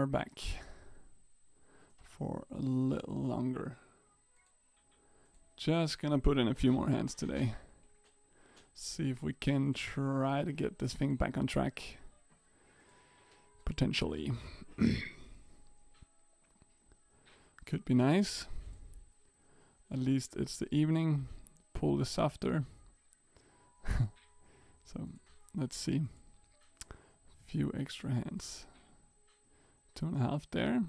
back for a little longer. Just gonna put in a few more hands today. See if we can try to get this thing back on track. Potentially. Could be nice. At least it's the evening. Pool is softer. So let's see. Few extra hands. 2.5 there.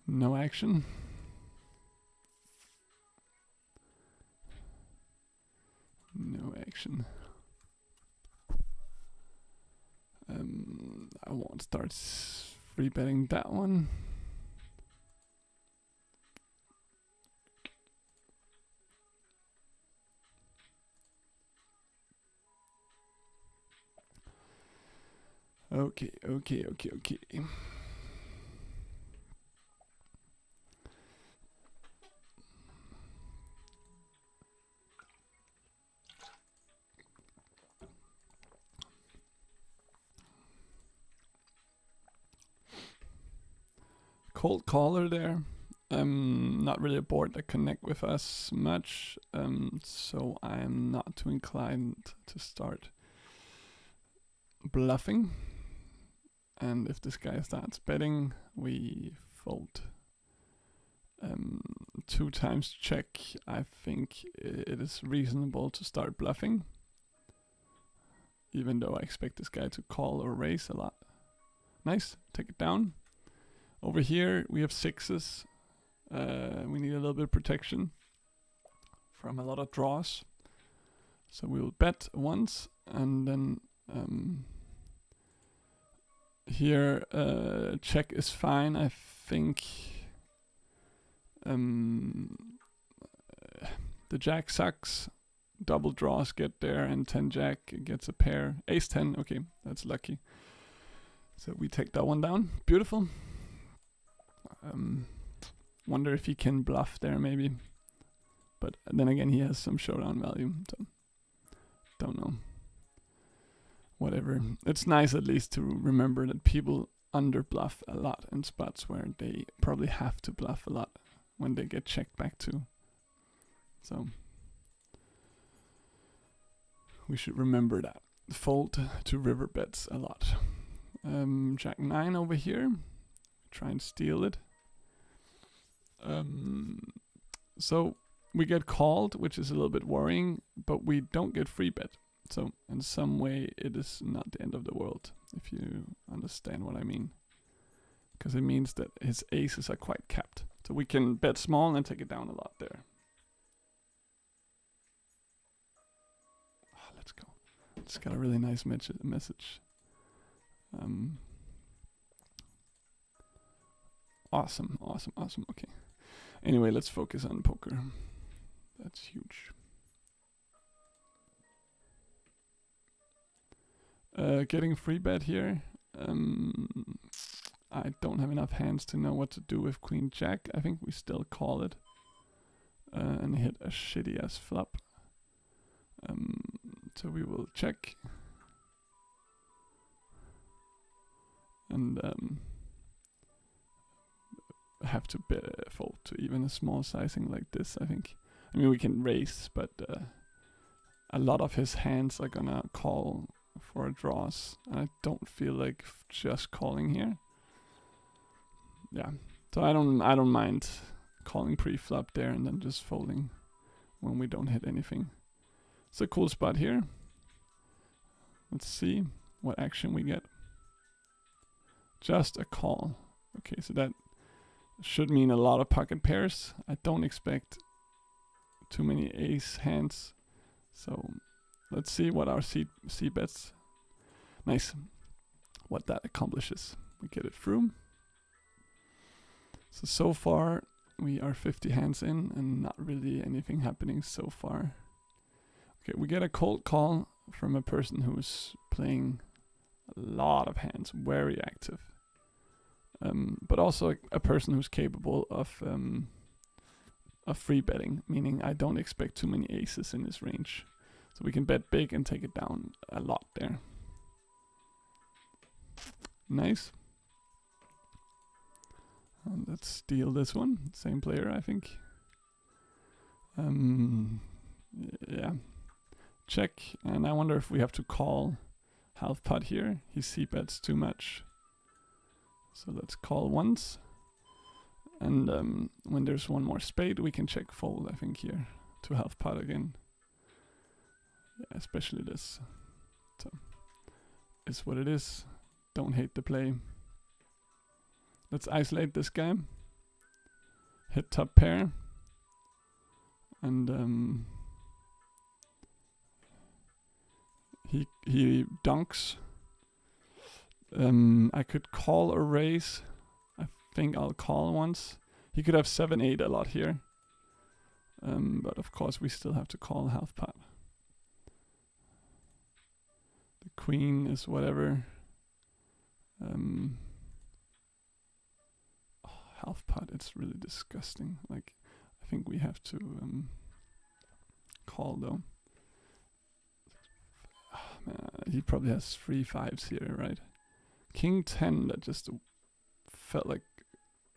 No action. No action. I won't start free betting that one. Okay. Cold caller there. Not really a board that connect with us much, so I'm not too inclined to start bluffing. And if this guy starts betting, we fold. 2 times check. I think it is reasonable to start bluffing, even though I expect this guy to call or raise a lot. Nice, take it down. Over here we have 6s. We need a little bit of protection from a lot of draws. So we will bet once, and then here check is fine. I think the jack sucks. Double draws get there, and 10 jack gets a pair. Ace 10, okay, that's lucky. So we take that one down. Beautiful. Wonder if he can bluff there maybe. But then again, he has some showdown value, so don't know. Whatever. It's nice at least to remember that people under bluff a lot in spots where they probably have to bluff a lot when they get checked back too. So we should remember that. Fold to river bets a lot. Jack 9 over here. Try and steal it. So we get called, which is a little bit worrying, but we don't get free bet. So in some way it is not the end of the world, if you understand what I mean. Because it means that his aces are quite capped. So we can bet small and take it down a lot there. Oh, let's go. It's got a really nice message. Awesome. Okay. Anyway, let's focus on poker. That's huge. Getting free bet here. I don't have enough hands to know what to do with queen jack. I think we still call it and hit a shitty ass flop. So we will check and have to fold to even a small sizing like this. I think. I mean, we can raise, but a lot of his hands are gonna call for draws. I don't feel like just calling here. Yeah, so I don't mind calling pre-flop there and then just folding when we don't hit anything. It's a cool spot here. Let's see what action we get. Just a call. Okay, so that should mean a lot of pocket pairs. I don't expect too many ace hands. So let's see what our C bets. Nice. What that accomplishes. We get it through. So far we are 50 hands in and not really anything happening so far. Okay, we get a cold call from a person who's playing a lot of hands, very active. But also a person who's capable of of free betting, meaning I don't expect too many aces in his range. So we can bet big and take it down a lot there. Nice. And let's steal this one. Same player, I think. Yeah. Check. And I wonder if we have to call half pot here. He c-bets too much. So let's call once. And when there's one more spade, we can check fold, I think, here to half pot again. Yeah, especially this. So it's what it is. Don't hate the play. Let's isolate this guy. Hit top pair. And he dunks. I could call or raise. I think I'll call once. He could have 7-8 a lot here. But of course we still have to call half pot. The queen is whatever. Half pot, it's really disgusting. Like, I think we have to call though. Oh, man, he probably has 3 5s here, right? King 10, that just felt like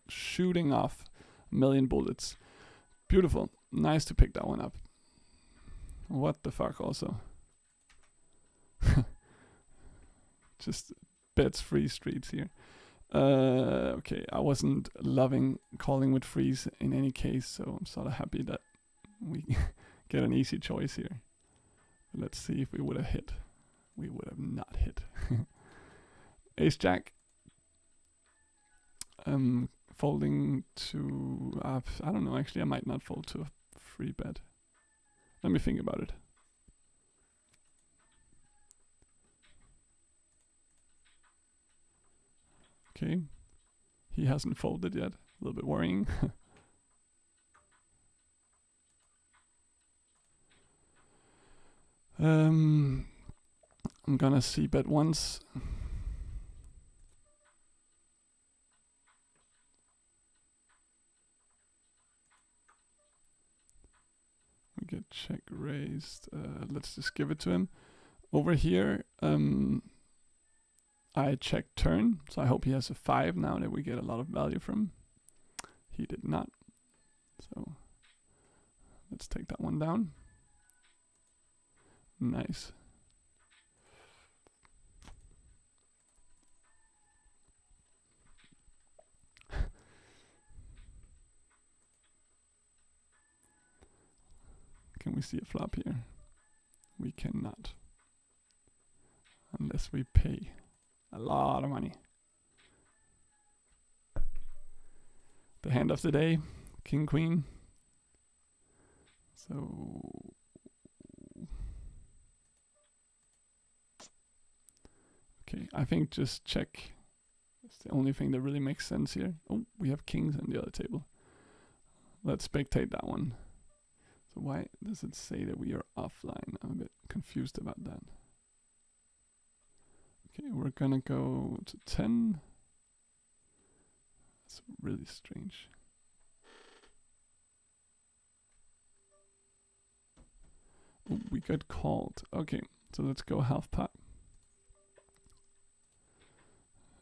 shooting off a million bullets. Beautiful. Nice to pick that one up. What the fuck also? Just bets free streets here. Okay, I wasn't loving calling with freeze in any case, so I'm sort of happy that we get an easy choice here. Let's see if we would have hit. We would have not hit. Ace Jack. Folding to... I don't know, actually I might not fold to a free bet. Let me think about it. Okay, he hasn't folded yet. A little bit worrying. I'm gonna c-bet once. We get check raised. Let's just give it to him. Over here, I checked turn, so I hope he has a 5 now that we get a lot of value from. He did not. So let's take that one down. Nice. Can we see a flop here? We cannot. Unless we pay a lot of money. The hand of the day, King Queen. So okay, I think just check. It's the only thing that really makes sense here. Oh, we have kings on the other table. Let's spectate that one. So why does it say that we are offline? I'm a bit confused about that. Okay, we're gonna go to 10. That's really strange. Oh, we got called. Okay, so let's go half pot.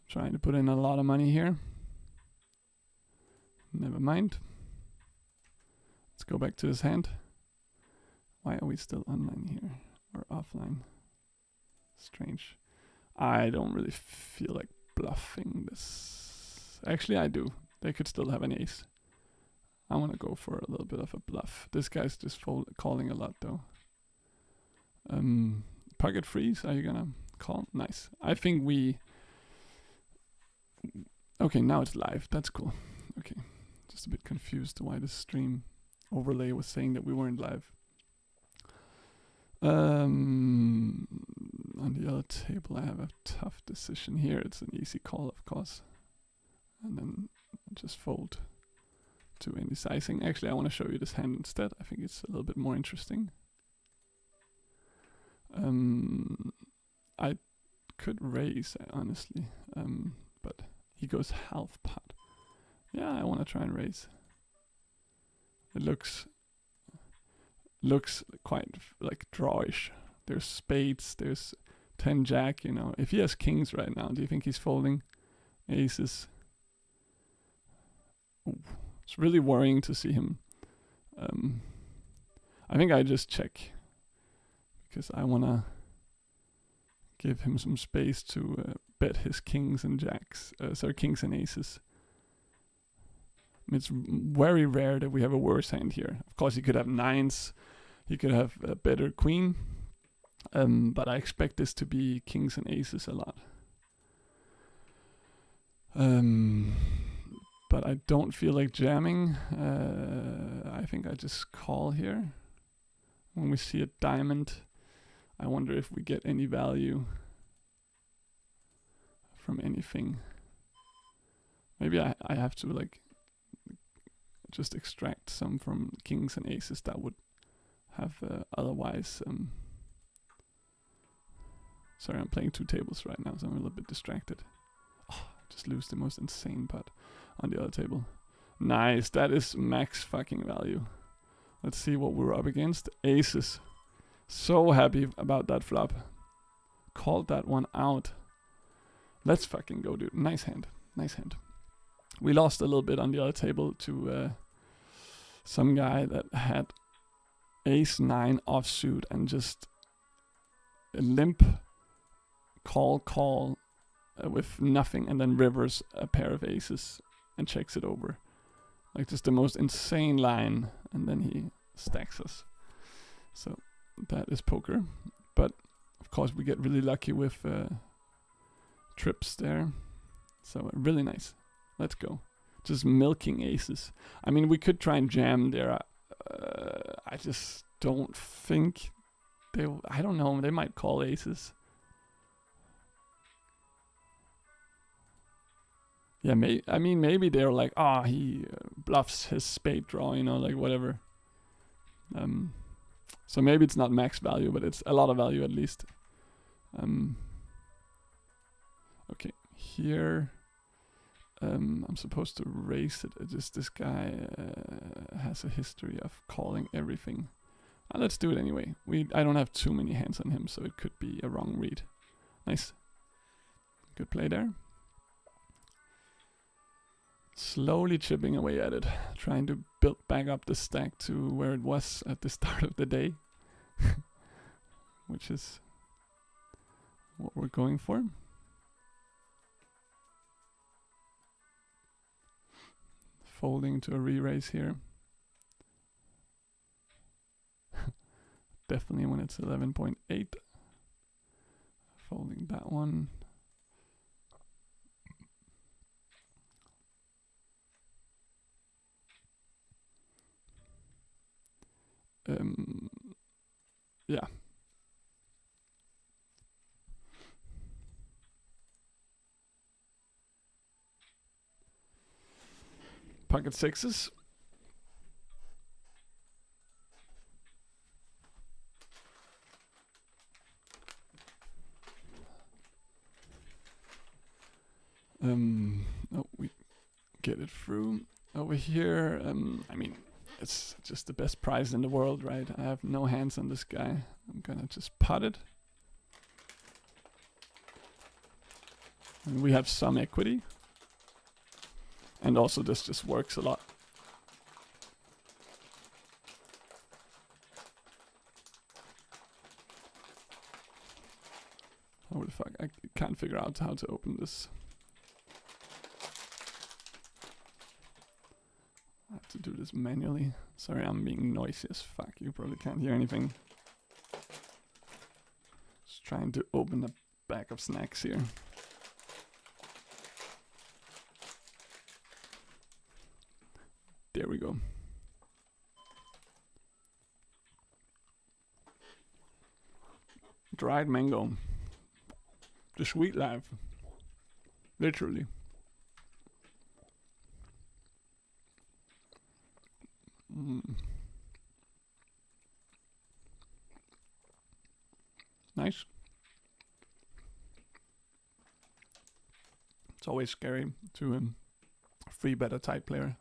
Trying to put in a lot of money here. Never mind. Let's go back to his hand. Why are we still online here? Or offline? Strange. I don't really feel like bluffing this. Actually, I do. They could still have an ace. I want to go for a little bit of a bluff. This guy's just calling a lot though. Pocket freeze, are you gonna call? Nice. I think we... Okay, now it's live. That's cool. Okay. Just a bit confused why the stream overlay was saying that we weren't live. On the other table I have a tough decision here. It's an easy call, of course. And then just fold to indecisive. Actually, I want to show you this hand instead. I think it's a little bit more interesting. I could raise, honestly. But he goes half pot. Yeah, I want to try and raise. it looks quite like drawish. There's spades, there's 10 jack, you know. If he has kings right now, do you think he's folding aces? Ooh, it's really worrying to see him. I think I just check because I want to give him some space to bet his kings and jacks. Kings and aces. I mean, it's very rare that we have a worse hand here. Of course, he could have nines. He could have a better queen. But I expect this to be kings and aces a lot. But I don't feel like jamming. I think I just call here. When we see a diamond, I wonder if we get any value from anything. Maybe I have to like just extract some from kings and aces that would have otherwise. Sorry, I'm playing 2 tables right now, so I'm a little bit distracted. Oh, just lose the most insane pot on the other table. Nice, that is max fucking value. Let's see what we're up against. Aces. So happy about that flop. Called that one out. Let's fucking go, dude. Nice hand. Nice hand. We lost a little bit on the other table to some guy that had ace 9 offsuit and just a limp call with nothing, and then rivers a pair of aces and checks it over. Like just the most insane line, and then he stacks us. So that is poker. But of course we get really lucky with trips there. So really nice. Let's go. Just milking aces. I mean, we could try and jam there. I just don't think I don't know, they might call aces. Yeah, maybe they're like, he bluffs his spade draw, you know, like whatever. So maybe it's not max value, but it's a lot of value at least. Okay, here I'm supposed to raise it. It's just this guy has a history of calling everything. Let's do it anyway. I don't have too many hands on him, so it could be a wrong read. Nice. Good play there. Slowly chipping away at it, trying to build back up the stack to where it was at the start of the day, which is what we're going for. Folding to a re-raise here. Definitely when it's 11.8. Folding that one. Yeah. Pocket sixes. Oh, we get it through. Over here, I mean, it's just the best prize in the world, right? I have no hands on this guy. I'm gonna just pot it. And we have some equity. And also this just works a lot. Oh the fuck, I can't figure out how to open this. I have to do this manually. Sorry, I'm being noisy as fuck. You probably can't hear anything. Just trying to open a bag of snacks here. There we go. Dried mango. The sweet life. Literally. Nice. It's always scary to free bet a tight player.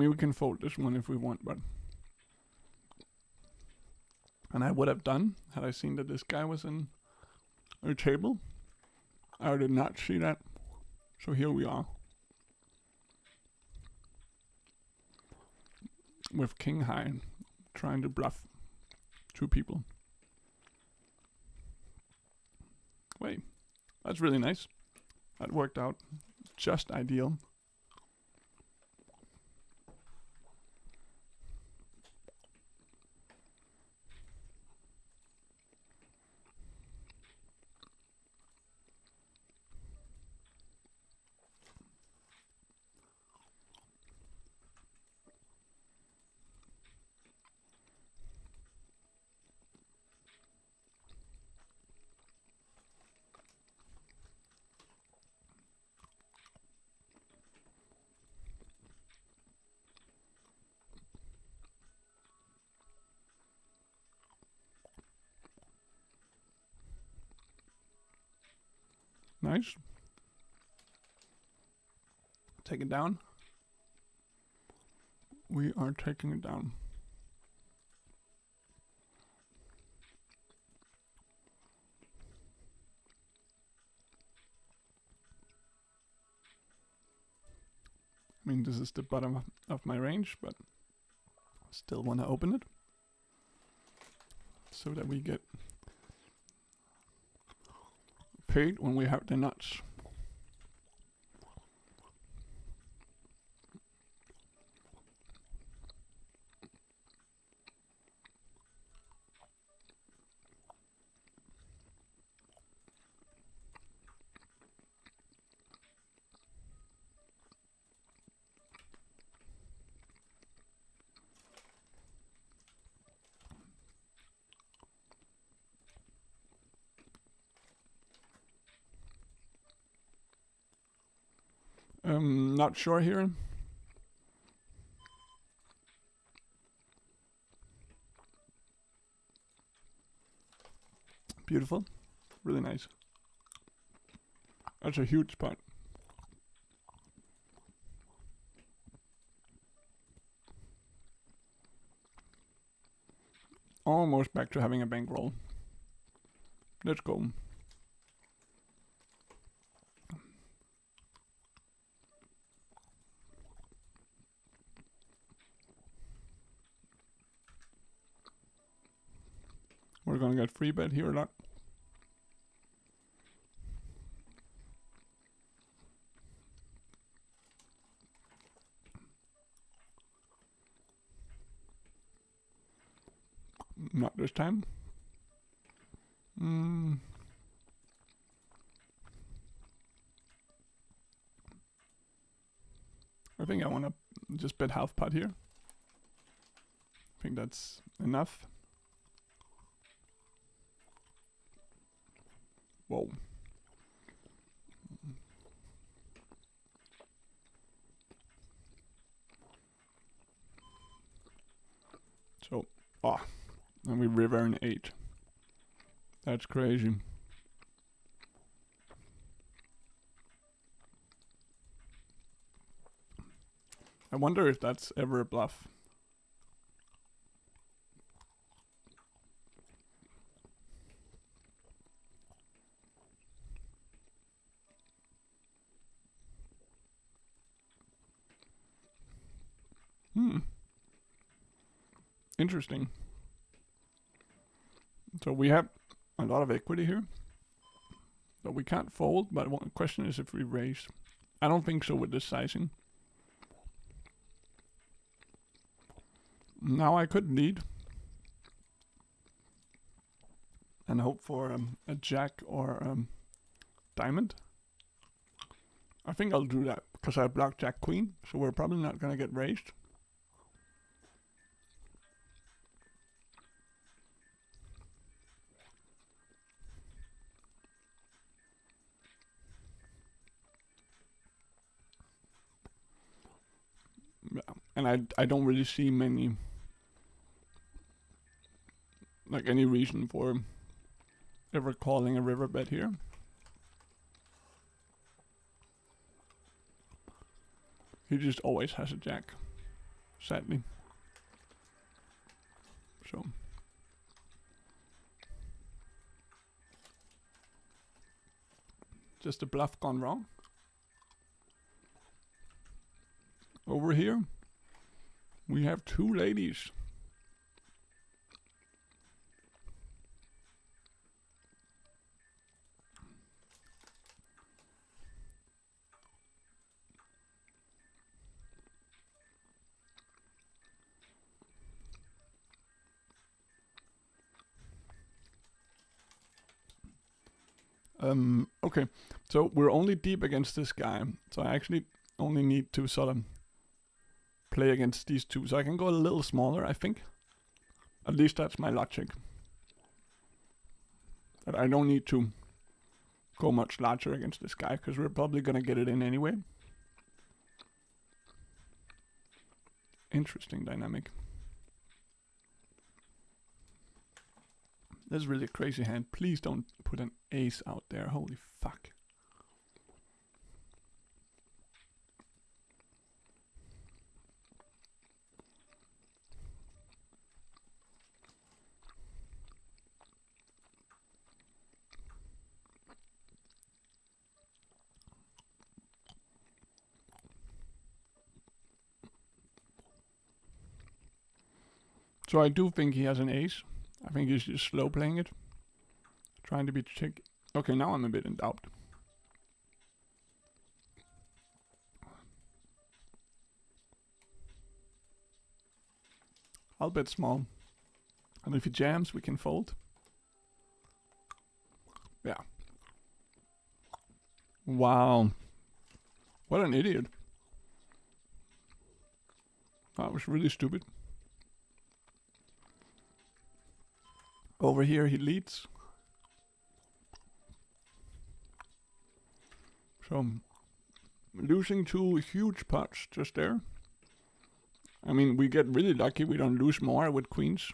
mean, we can fold this one if we want, but... And I would have done, had I seen that this guy was in a table. I did not see that. So here we are. With king high, trying to bluff 2 people. Wait, that's really nice. That worked out just ideal. Nice. Take it down. We are taking it down. I mean, this is the bottom of my range, but still want to open it so that we get paid when we have the nuts. Not sure here. Beautiful. Really nice. That's a huge spot. Almost back to having a bankroll. Let's go. We're gonna get free bet here a lot. Not this time. I think I want to just bet half pot here. I think that's enough. Whoa. So, and we river an 8. That's crazy. I wonder if that's ever a bluff. Interesting. So we have a lot of equity here. But we can't fold, but one question is if we raise. I don't think so with this sizing. Now I could lead. And hope for a jack or diamond. I think I'll do that because I blocked jack queen, so we're probably not gonna get raised. Yeah, and I don't really see many, like any reason for ever calling a river bet here. He just always has a jack. sadly. So just a bluff gone wrong. Over here, we have two ladies. Okay, so we're only deep against this guy, so I actually only need to sort of play against these two, so I can go a little smaller, I think. At least that's my logic. That I don't need to go much larger against this guy, because we're probably gonna get it in anyway. Interesting dynamic. This is really a crazy hand. Please don't put an ace out there. Holy fuck. So I do think he has an ace. I think he's just slow playing it. Trying to be chick. Okay, now I'm a bit in doubt. I'll bet small. And if he jams, we can fold. Yeah. Wow. What an idiot. That was really stupid. Over here he leads. So, losing two huge pots just there. I mean, we get really lucky we don't lose more with queens.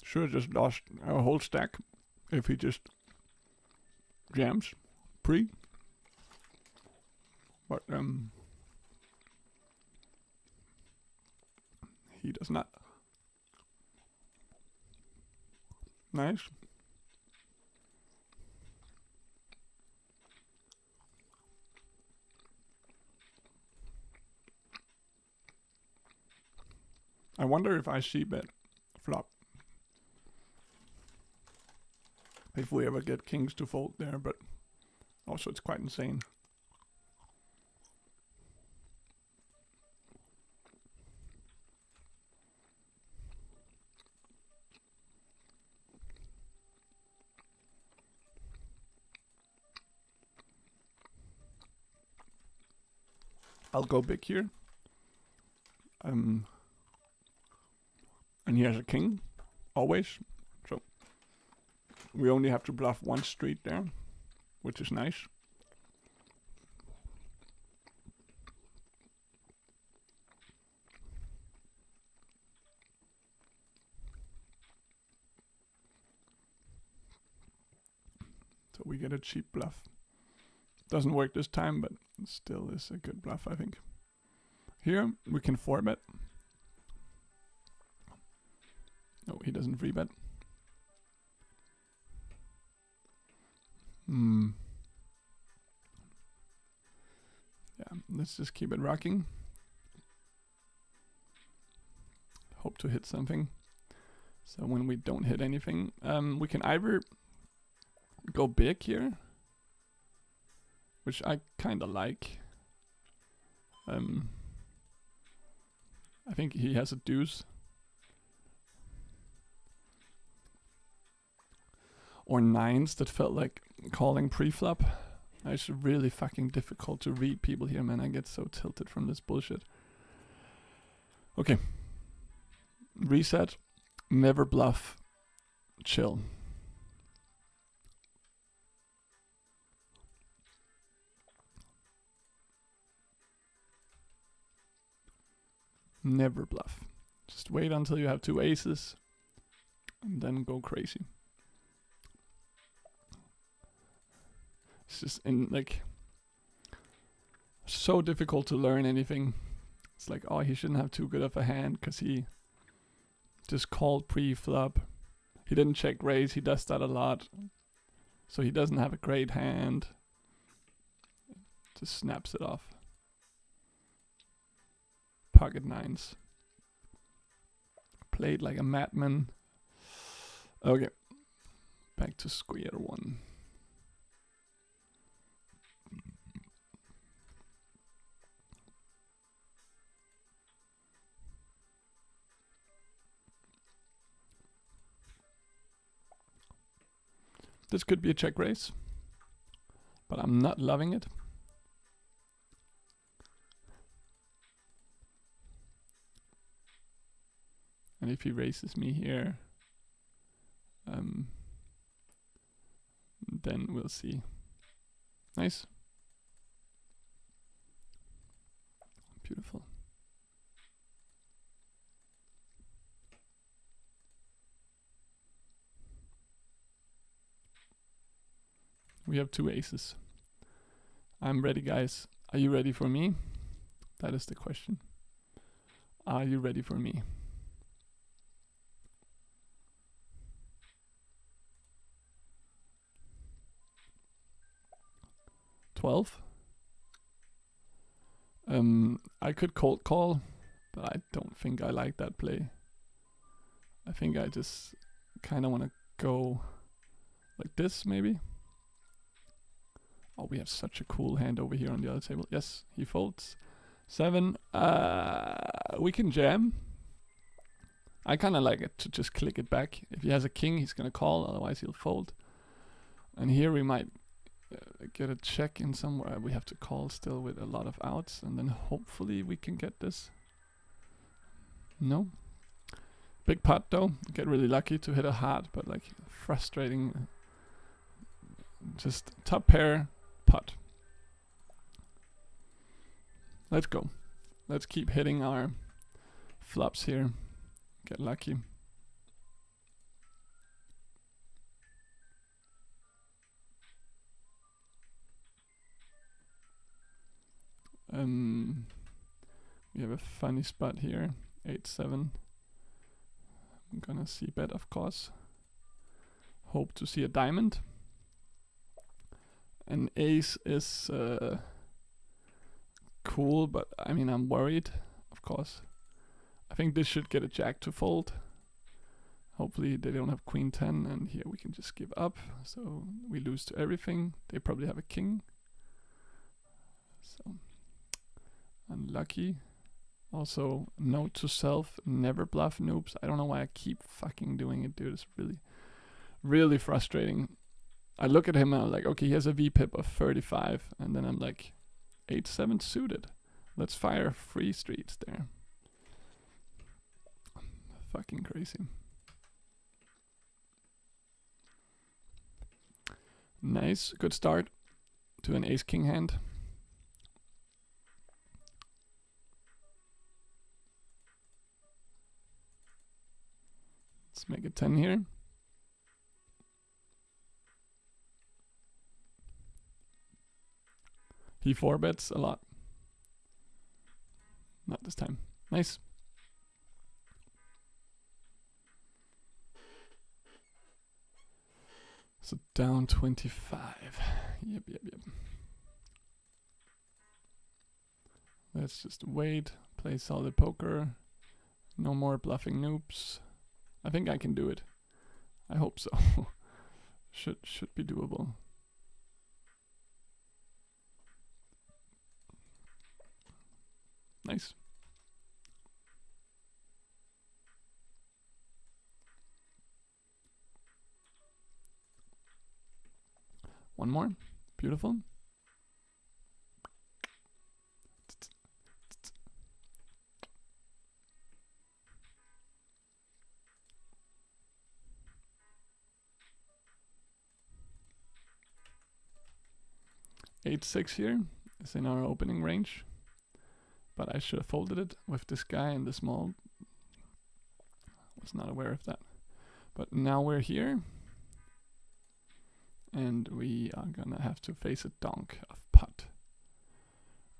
Should have just lost our whole stack if he just jams pre. But he does not. Nice. I wonder if I see bet flop. If we ever get kings to fold there, but also it's quite insane. I'll go big here. And he has a king, always. So we only have to bluff one street there, which is nice. So we get a cheap bluff. Doesn't work this time, but still is a good bluff, I think. Here we can 4-bet. No, he doesn't 3-bet. Yeah, let's just keep it rocking. Hope to hit something. So when we don't hit anything, we can either go big here, which I kind of like. I think he has a deuce. Or nines that felt like calling pre-flop. It's really fucking difficult to read people here, man. I get so tilted from this bullshit. Okay. Reset. Never bluff. Chill. Never bluff. Just wait until you have two aces and then go crazy. It's just so difficult to learn anything It's like, oh, he shouldn't have too good of a hand because he just called pre-flop. He didn't check raise. He does that a lot. So he doesn't have a great hand. Just snaps it off. Pocket nines. Played like a madman. Okay. Back to square one. This could be a check raise, but I'm not loving it. And if he raises me here, then we'll see. Nice. Beautiful. We have 2 aces. I'm ready, guys. Are you ready for me? That is the question. Are you ready for me? $12. I could cold call, but I don't think I like that play. I think I just kind of want to go like this, maybe. Oh, we have such a cool hand over here on the other table. Yes, he folds. 7. We can jam. I kind of like it to just click it back. If he has a king, he's going to call. Otherwise, he'll fold. And here we might get a check in somewhere. We have to call still with a lot of outs. And then hopefully we can get this. No. Big pot, though. Get really lucky to hit a heart. But, like, frustrating. Just top pair. Pot. Let's go. Let's keep hitting our flops here. Get lucky. We have a funny spot here. 8-7. I'm gonna see bet, of course. Hope to see a diamond. An ace is cool, but I mean, I'm worried, of course. I think this should get a jack to fold. Hopefully they don't have queen 10, and here we can just give up. So we lose to everything. They probably have a king. So unlucky. Also, note to self, never bluff noobs. I don't know why I keep fucking doing it, dude. It's really, really frustrating. I look at him and I'm like, okay, he has a VPIP of 35. And then I'm like, 8-7 suited. Let's fire free streets there. Fucking crazy. Nice, good start to an ace-king hand. Let's make it 10 here. He 4-bets a lot. Not this time. Nice. So down 25. Yep. Let's just wait. Play solid poker. No more bluffing noobs. I think I can do it. I hope so. should be doable. Nice. One more. Beautiful. Eight, 6 here is in our opening range. But I should have folded it with this guy in the small. Was not aware of that. But now we're here. And we are gonna have to face a donk of pot.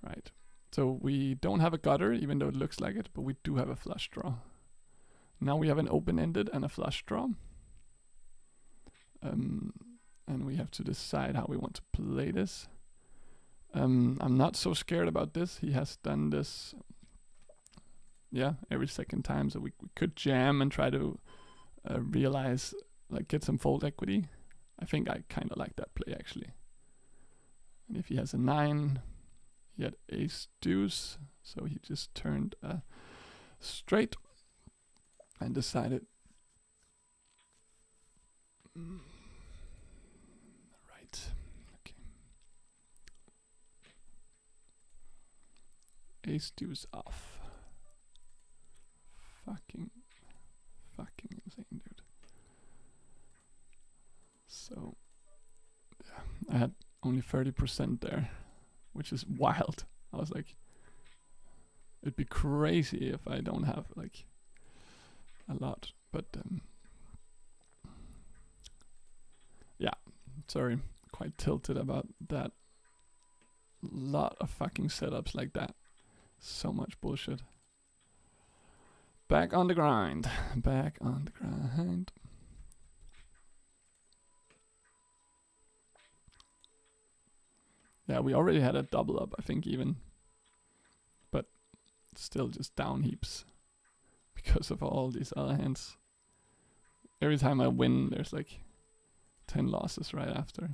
Right. So we don't have a gutter, even though it looks like it, but we do have a flush draw. Now we have an open-ended and a flush draw. And we have to decide how we want to play this. I'm not so scared about this. He has done this, yeah, every second time. So we could jam and try to realize, like, get some fold equity. I think I kind of like that play, actually. And if he has a 9, he had ace deuce, so he just turned straight and decided. Right. Okay. Ace deuce off. Fucking insane, dude. So yeah, I had only 30% there, which is wild. I was like, it'd be crazy if I don't have like a lot, but yeah, sorry, quite tilted about that. Lot of fucking setups like that. So much bullshit. Back on the grind. Back on the grind. Yeah, we already had a double up, I think, even. But still just down heaps. Because of all these other hands. Every time I win, there's like 10 losses right after.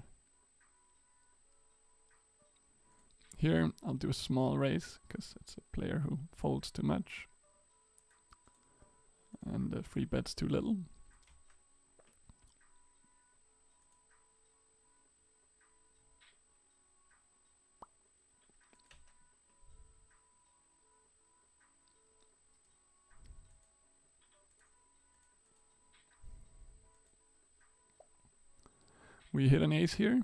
Here, I'll do a small raise, because it's a player who folds too much. And the free bet's too little. We hit an ace here.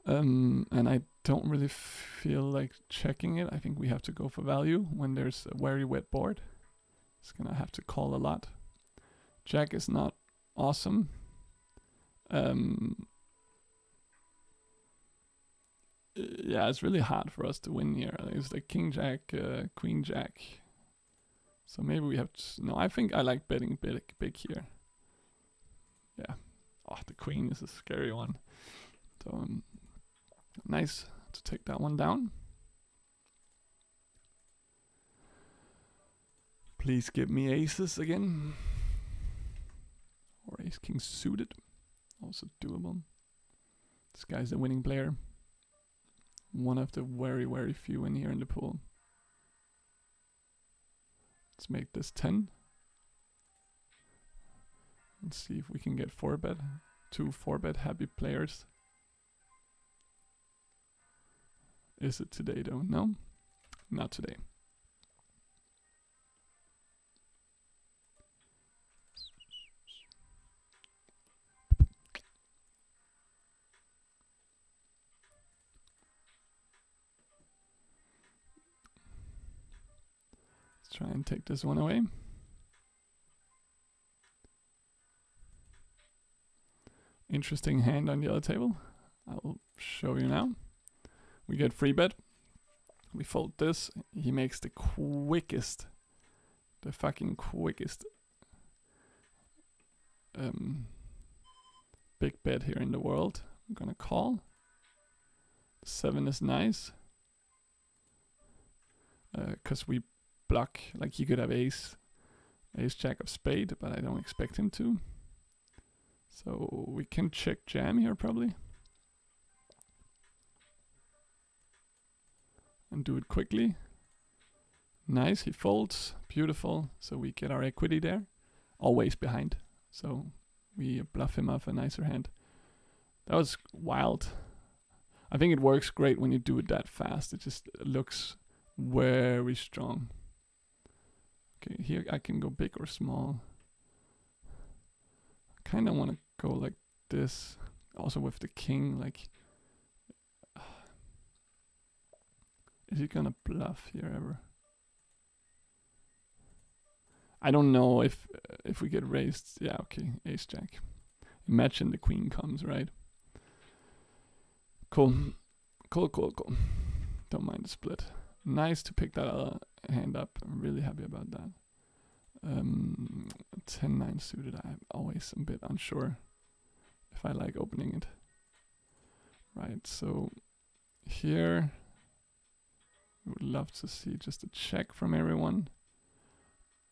And I don't really feel like checking it. I think we have to go for value when there's a very wet board. It's gonna have to call a lot. Jack is not awesome. Yeah, it's really hard for us to win here. It's like king jack, queen jack. So maybe we have to, no, I think I like betting big here. Yeah. Oh, the queen is a scary one. So nice to take that one down. Please give me aces again. Or ace king suited. Also doable. This guy's a winning player. One of the very few in here in the pool. Let's make this 10. Let's see if we can get 4-bet. 2 4-bet happy players. Is it today though? No, not today. Let's try and take this one away. Interesting hand on the other table. I'll show you now. We get free bet. We fold this. He makes the fucking quickest big bet here in the world. I'm gonna call. 7 is nice. Cause we block, like he could have ace jack of spade, but I don't expect him to. So we can check jam here probably. And do it quickly. Nice, he folds, beautiful. So we get our equity there, always behind. So we bluff him off a nicer hand. That was wild. I think it works great when you do it that fast. It just looks very strong. Okay, here I can go big or small. I kind of want to go like this. Also with the king, like, is he gonna bluff here ever? I don't know if we get raised. Yeah, okay, ace jack. Imagine the queen comes, right? Cool. Don't mind the split. nice to pick that other hand up. I'm really happy about that. 10-9 suited, I'm always a bit unsure if I like opening it. Right, so here we would love to see just a check from everyone.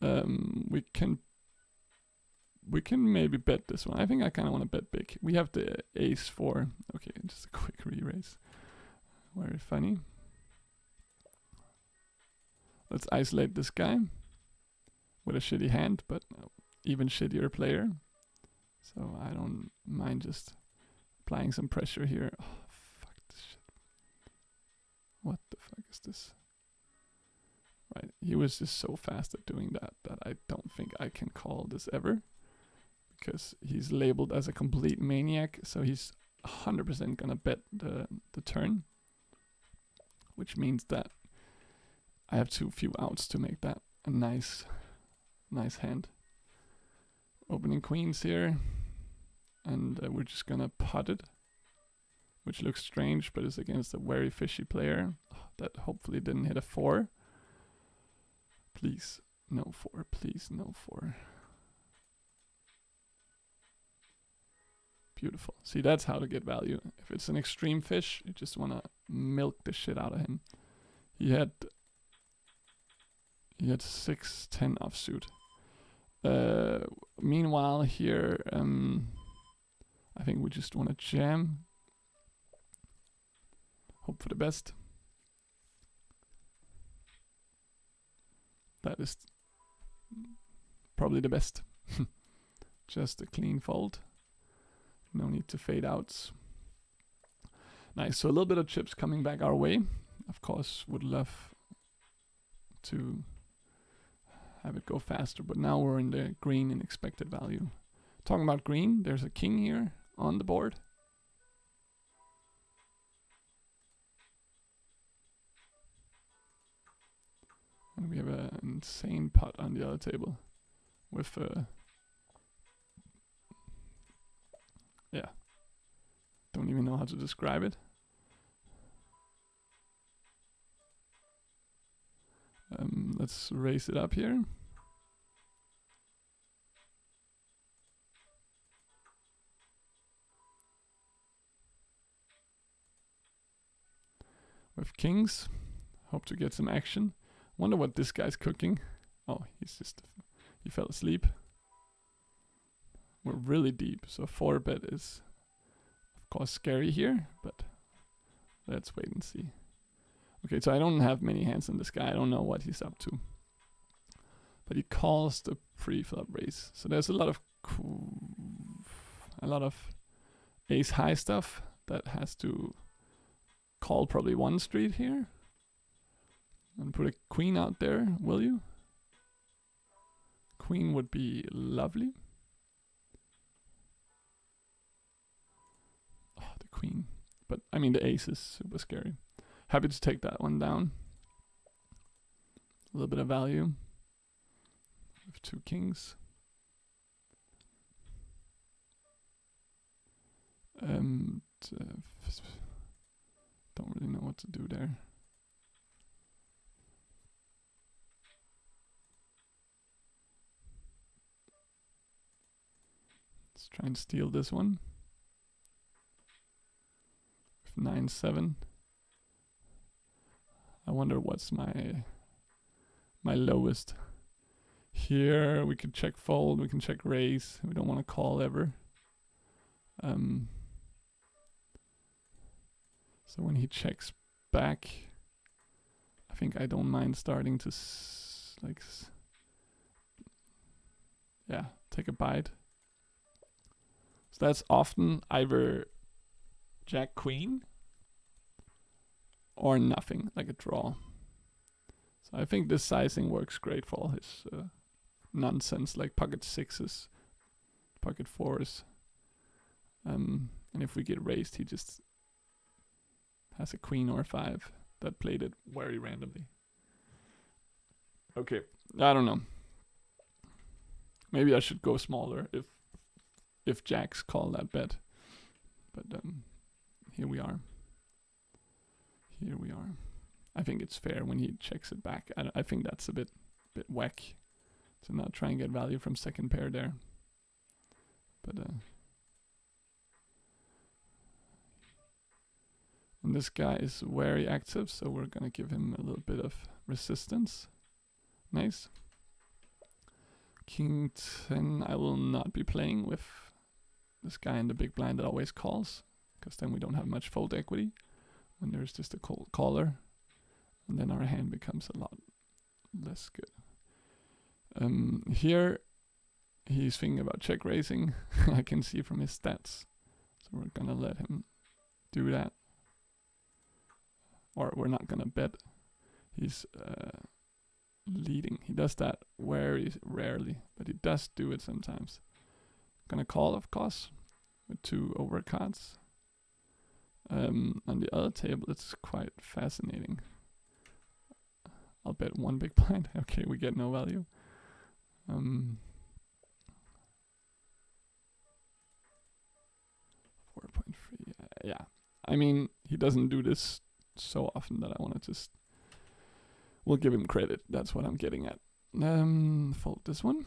We can maybe bet this one. I think I kind of want to bet big. We have the ace 4. Okay, just a quick re-raise. Very funny. Let's isolate this guy with a shitty hand, but even shittier player. So I don't mind just applying some pressure here. Oh, fuck this shit. What the fuck is this? Right, he was just so fast at doing that I don't think I can call this ever. Because he's labeled as a complete maniac, so he's 100% gonna bet the turn. Which means that I have too few outs to make that a nice hand. Opening queens here, and we're just gonna pot it, which looks strange, but is against a very fishy player that hopefully didn't hit a 4. Please, no 4. Please, no 4. Beautiful. See, that's how to get value. If it's an extreme fish, you just wanna milk the shit out of him. He had 6-10 offsuit. Meanwhile here, I think we just want to jam. Hope for the best. That is probably the best. Just a clean fold. No need to fade outs. Nice, so a little bit of chips coming back our way. Of course, would love to have it go faster, but now we're in the green in expected value. Talking about green, there's a king here on the board. And we have an insane pot on the other table with yeah, don't even know how to describe it. Let's raise it up here. With kings, hope to get some action. Wonder what this guy's cooking. Oh, he fell asleep. We're really deep, so 4-bet is of course scary here, but let's wait and see. Okay, so I don't have many hands on this guy. I don't know what he's up to. But he calls the pre-flop raise. So there's a lot of ace high stuff that has to call probably one street here. And put a queen out there, will you? Queen would be lovely. Oh, the queen. But I mean the ace is super scary. Happy to take that one down. A little bit of value. With 2 kings. Don't really know what to do there. Let's try and steal this one. With 9-7. I wonder what's my lowest. Here we can check fold, we can check raise. We don't want to call ever. So when he checks back, I think I don't mind starting to take a bite. So that's often either Jack Queen or nothing, like a draw. So I think this sizing works great for all his nonsense, like pocket 6s, pocket 4s. And if we get raised, he just has a queen or a 5 that played it very randomly. Okay, I don't know. Maybe I should go smaller if jacks call that bet. But here we are. Here we are. I think it's fair when he checks it back. I think that's a bit whack to not try and get value from second pair there. But and this guy is very active, so we're gonna give him a little bit of resistance. Nice. King 10, I will not be playing with this guy in the big blind that always calls, because then we don't have much fold equity when there's just a caller, and then our hand becomes a lot less good. Here he's thinking about check raising. I can see from his stats, so we're gonna let him do that, or we're not gonna bet. He's leading. He does that very rarely, but he does do it sometimes. Gonna call, of course, with 2 overcards. On the other table, it's quite fascinating. I'll bet 1 big blind. Okay, we get no value. 4.3. Yeah, I mean, he doesn't do this so often that I want to just. We'll give him credit. That's what I'm getting at. Fold this one.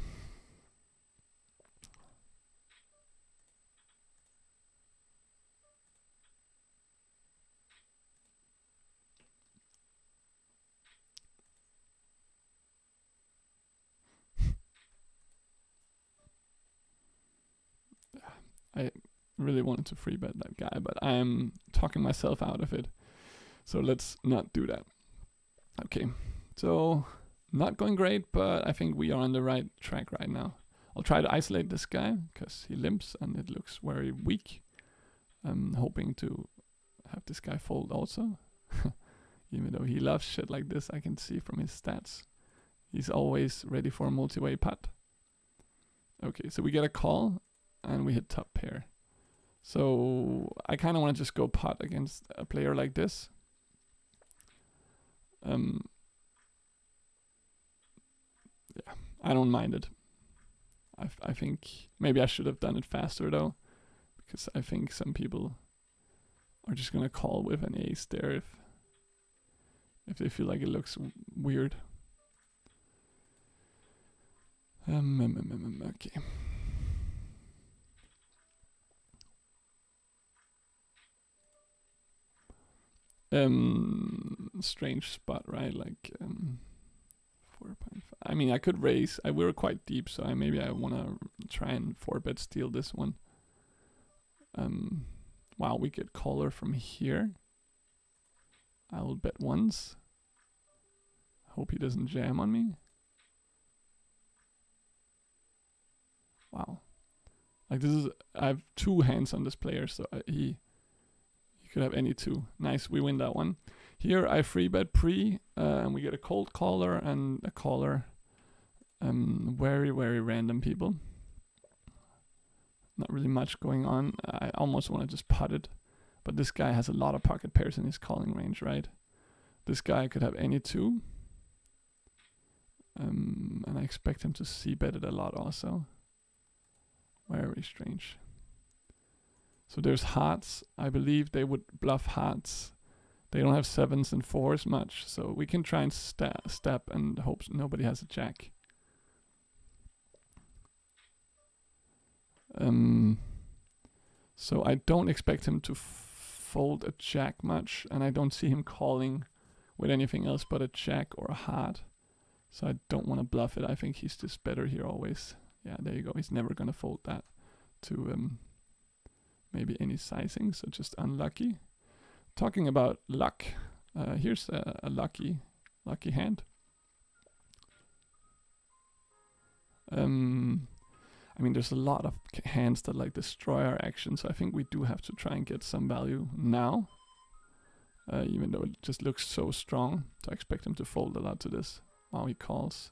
I really wanted to free bet that guy, but I'm talking myself out of it. So let's not do that. Okay, so not going great, but I think we are on the right track right now. I'll try to isolate this guy because he limps and it looks very weak. I'm hoping to have this guy fold also. Even though he loves shit like this, I can see from his stats. He's always ready for a multi-way putt. Okay, so we get a call and we hit top pair. So I kind of want to just go pot against a player like this. Yeah, I don't mind it. I think maybe I should have done it faster though, because I think some people are just gonna call with an ace there if they feel like it looks weird. Okay. Strange spot, right? Like 4.5. I mean, I could raise. We were quite deep, so maybe I want to try and 4-bet steal this one. Wow, we get caller from here. I will bet once. Hope he doesn't jam on me. Wow. Like this is, I have 2 hands on this player, so he could have any 2. Nice, we win that one. Here I free bet pre, and we get a cold caller and a caller. Very, very random people. Not really much going on. I almost want to just putt it, but this guy has a lot of pocket pairs in his calling range, right? This guy could have any 2. And I expect him to c-bet it a lot also. Very strange. So there's hearts. I believe they would bluff hearts. They don't have 7s and 4s much, so we can try and step and hope nobody has a jack. So I don't expect him to fold a jack much, and I don't see him calling with anything else but a jack or a heart. So I don't want to bluff it. I think he's just better here always. Yeah, there you go. He's never gonna fold that to maybe any sizing, so just unlucky. Talking about luck, here's a lucky hand. I mean, there's a lot of hands that like destroy our action, so I think we do have to try and get some value now. Even though it just looks so strong, so I expect him to fold a lot to this. Wow, he calls.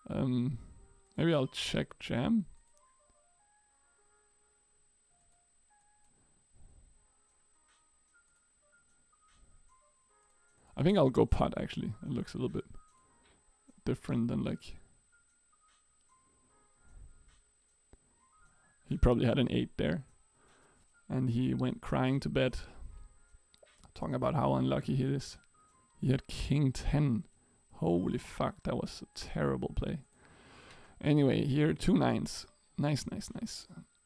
Maybe I'll check jam. I think I'll go pot actually. It looks a little bit different than like. He probably had an 8 there. And he went crying to bed Talking about how unlucky he is. He had king 10. Holy fuck, that was a terrible play. Anyway, here 2 9s. Nice.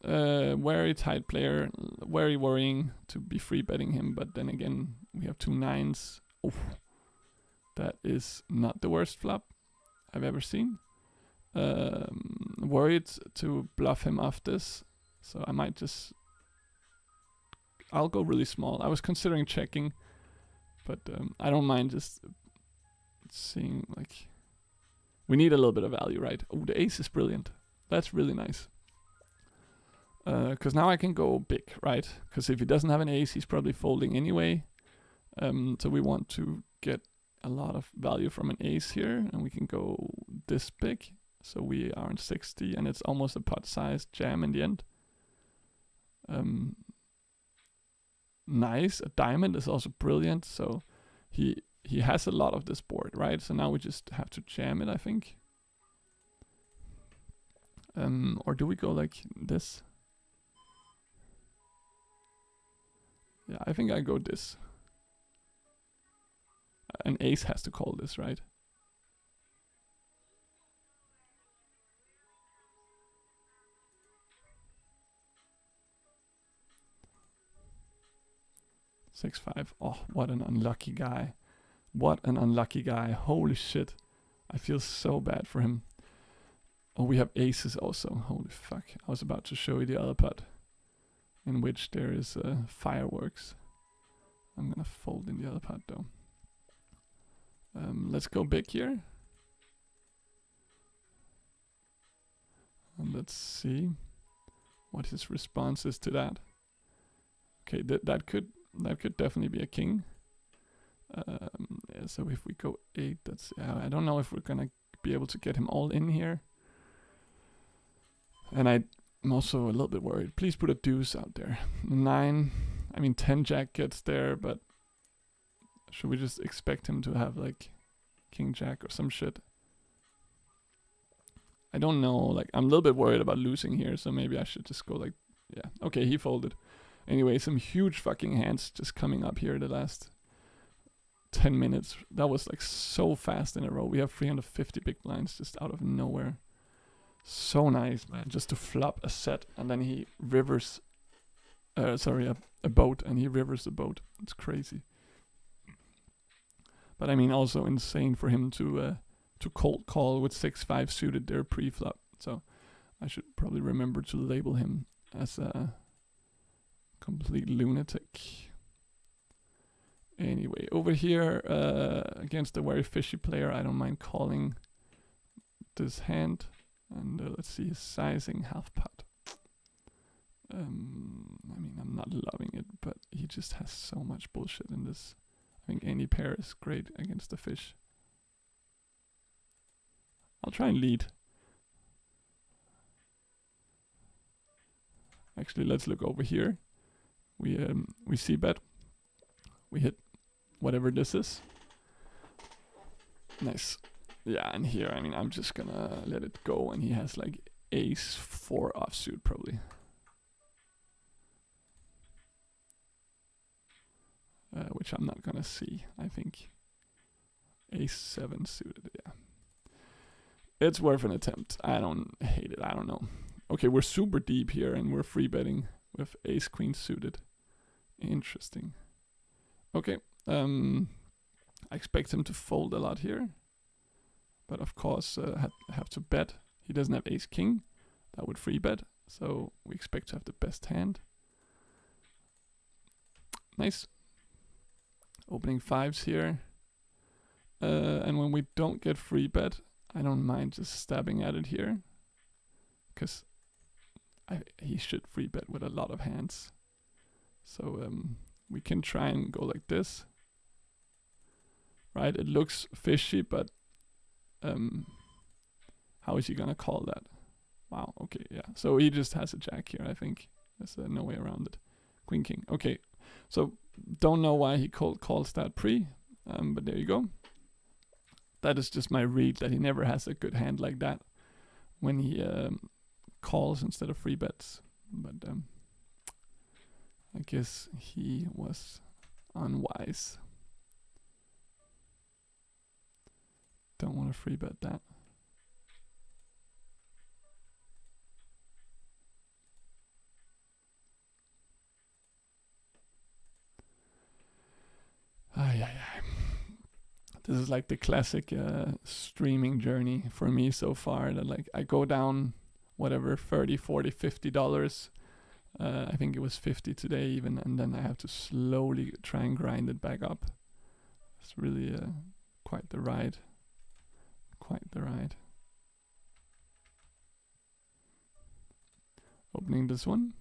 Very tight player. Very worrying to be free betting him, but then again, we have 2 9s. Oof. That is not the worst flop I've ever seen. Worried to bluff him off this, so I might just... I'll go really small. I was considering checking, but I don't mind just seeing, like... We need a little bit of value, right? Oh, the ace is brilliant. That's really nice. Because now I can go big, right? Because if he doesn't have an ace, he's probably folding anyway. So we want to get a lot of value from an ace here, and we can go this big. So we are on 60, and it's almost a pot-sized jam in the end. Nice. A diamond is also brilliant. So he has a lot of this board, right? So now we just have to jam it, I think. Or do we go like this? Yeah, I think I go this. An ace has to call this, right? Six, 5. Oh, what an unlucky guy. What an unlucky guy. Holy shit. I feel so bad for him. Oh, we have aces also. Holy fuck. I was about to show you the other pot, in which there is fireworks. I'm gonna fold in the other pot though. Let's go big here. And let's see what his response is to that. Okay, that could definitely be a king. Yeah, so if we go 8, that's... I don't know if we're gonna be able to get him all in here. And I'm also a little bit worried. Please put a deuce out there. 9. I mean, 10 jack gets there, but should we just expect him to have like king jack or some shit? I don't know. Like, I'm a little bit worried about losing here, so maybe I should just go like... Yeah, okay, he folded. Anyway, some huge fucking hands just coming up here the last 10 minutes. That was like so fast in a row. We have 350 big blinds just out of nowhere. So nice, man. Just to flop a set, and then he rivers... a boat, and he rivers the boat. It's crazy. But I mean, also insane for him to cold call with 6-5 suited there pre-flop. So I should probably remember to label him as a complete lunatic. Anyway, over here against a very fishy player, I don't mind calling this hand. And let's see his sizing, half pot. I mean, I'm not loving it, but he just has so much bullshit in this. I think any pair is great against the fish. I'll try and lead. Actually, let's look over here. We see bet. We hit whatever this is. Nice. Yeah, and here, I mean, I'm just gonna let it go, and he has like ace 4 offsuit probably. Which I'm not gonna see, I think. Ace 7 suited, yeah. It's worth an attempt. I don't hate it, I don't know. Okay, we're super deep here, and we're free betting with ace queen suited. Interesting. Okay, I expect him to fold a lot here. But of course, have to bet. He doesn't have ace king. That would free bet. So we expect to have the best hand. Nice. Opening 5s here. And when we don't get free bet, I don't mind just stabbing at it here. Because he should free bet with a lot of hands. So we can try and go like this. Right? It looks fishy, but how is he gonna call that? Wow, okay, yeah. So he just has a jack here, I think. There's no way around it. Queen king. Okay, so don't know why he calls that pre, but there you go. That is just my read, that he never has a good hand like that when he calls instead of free bets. But I guess he was unwise. Don't want to free bet that. This is like the classic streaming journey for me so far, that like I go down whatever, 30, 40, $50. I think it was 50 today even, and then I have to slowly try and grind it back up. It's really quite the ride. Quite the ride. Opening this one.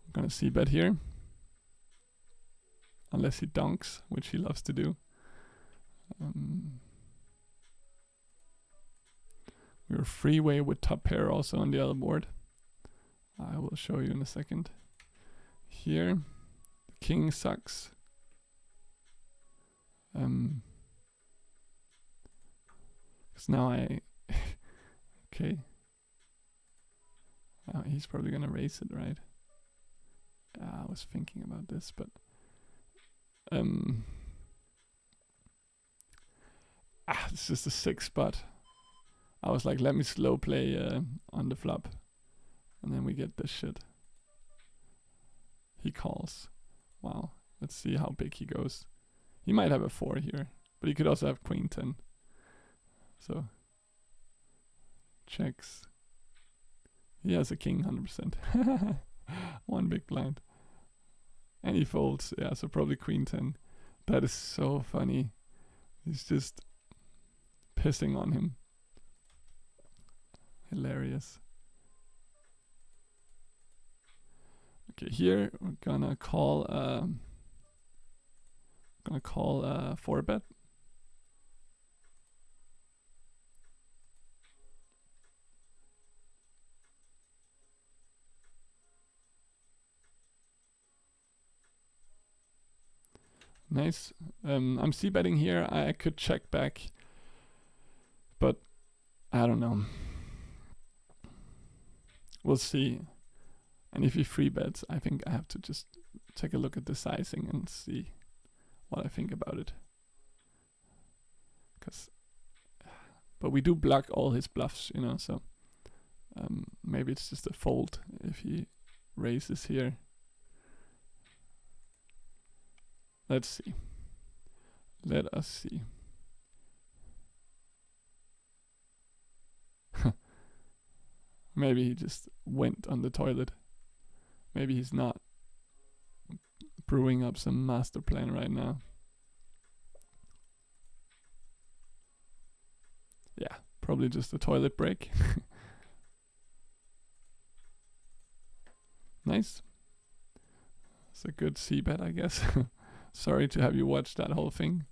I'm gonna see bet here. Unless he dunks, which he loves to do. We're freeway with top pair also on the other board. I will show you in a second. Here, the king sucks. Because now I... okay. He's probably gonna raise it, right? I was thinking about this, but... it's just a 6 spot. I was like, let me slow play on the flop. And then we get this shit. He calls. Wow. Let's see how big he goes. He might have a 4 here. But he could also have queen 10. So. Checks. He has a king 100%. One big blind. And he folds. Yeah, so probably queen 10. That is so funny. He's just pissing on him. Hilarious. Okay, here we're gonna call 4-bet. Nice. I'm c-betting here. I could check back, but I don't know. We'll see. And if he free bets, I think I have to just take a look at the sizing and see what I think about it. But we do block all his bluffs, you know, so maybe it's just a fold if he raises here. Let's see. Let us see. Maybe he just went on the toilet. Maybe he's not brewing up some master plan right now. Yeah, probably just a toilet break. Nice. It's a good c-bet, I guess. Sorry to have you watch that whole thing.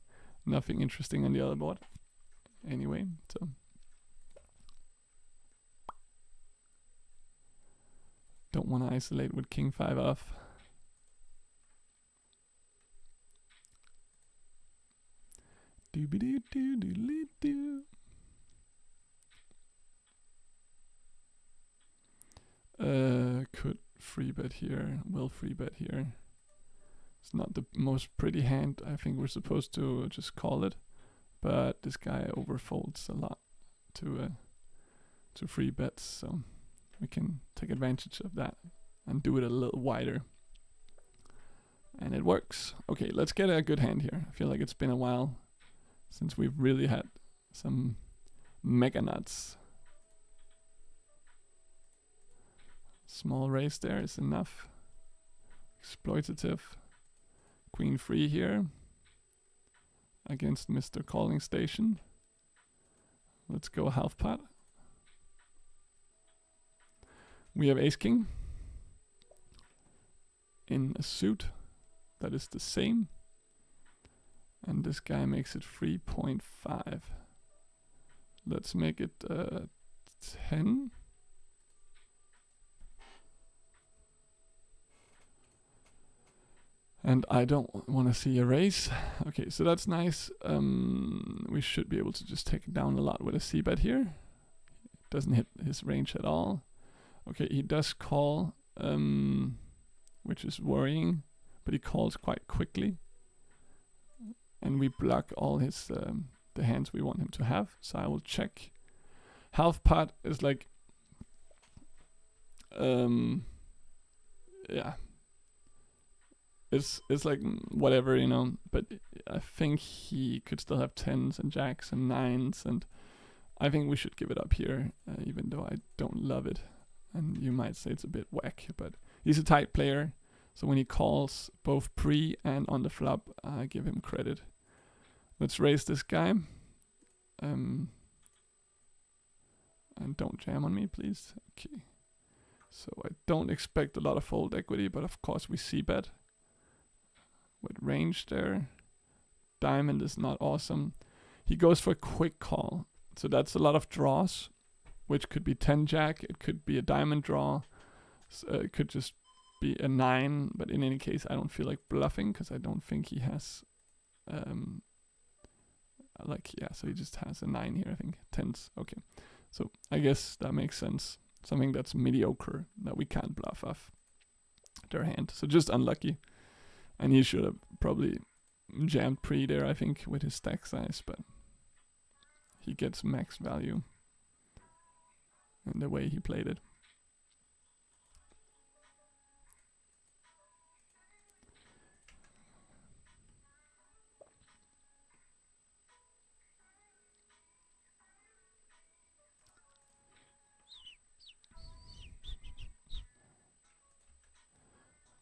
Nothing interesting on the other board. Anyway, so. Don't want to isolate with king 5 off. Doo-be-doo-doo-doo-doo-doo. Could free bet here. Will free bet here. It's not the most pretty hand. I think we're supposed to just call it, but this guy overfolds a lot to free bets, so we can take advantage of that and do it a little wider. And it works. Okay, let's get a good hand here. I feel like it's been a while since we've really had some mega nuts. Small raise there is enough. Exploitative. Queen free here against Mr. Calling Station. Let's go half pot. We have ace king in a suit that is the same, and this guy makes it 3.5. Let's make it 10. And I don't want to see a raise. Okay, so that's nice. We should be able to just take it down a lot with a c-bet here. Doesn't hit his range at all. Okay, he does call, which is worrying, but he calls quite quickly. And we block all his the hands we want him to have. So I will check. Half pot is like, yeah. It's like whatever, you know, but I think he could still have 10s and jacks and 9s, and I think we should give it up here, even though I don't love it. And you might say it's a bit whack, but he's a tight player, so when he calls both pre and on the flop, I give him credit. Let's raise this guy. And don't jam on me, please. Okay. So I don't expect a lot of fold equity, but of course we c-bet. With range there. Diamond is not awesome. He goes for a quick call. So that's a lot of draws, which could be 10 jack. It could be a diamond draw. So it could just be a 9. But in any case, I don't feel like bluffing because I don't think he has... so he just has a 9 here, I think. 10s. Okay. So I guess that makes sense. Something that's mediocre that we can't bluff off their hand. So just unlucky. And he should have probably jammed pre there, I think, with his stack size, but he gets max value in the way he played it.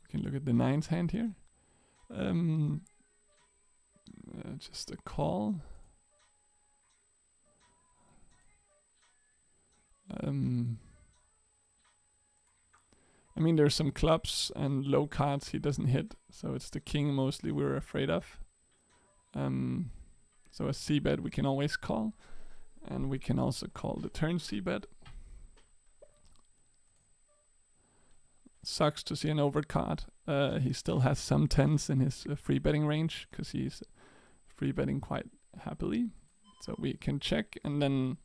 We can look at the 9's hand here. Just a call. I mean, there's some clubs and low cards he doesn't hit, so it's the king mostly we're afraid of. So a c-bet we can always call, and we can also call the turn c-bet. Sucks to see an overcard. He still has some 10s in his free betting range because he's free betting quite happily. So we can check and then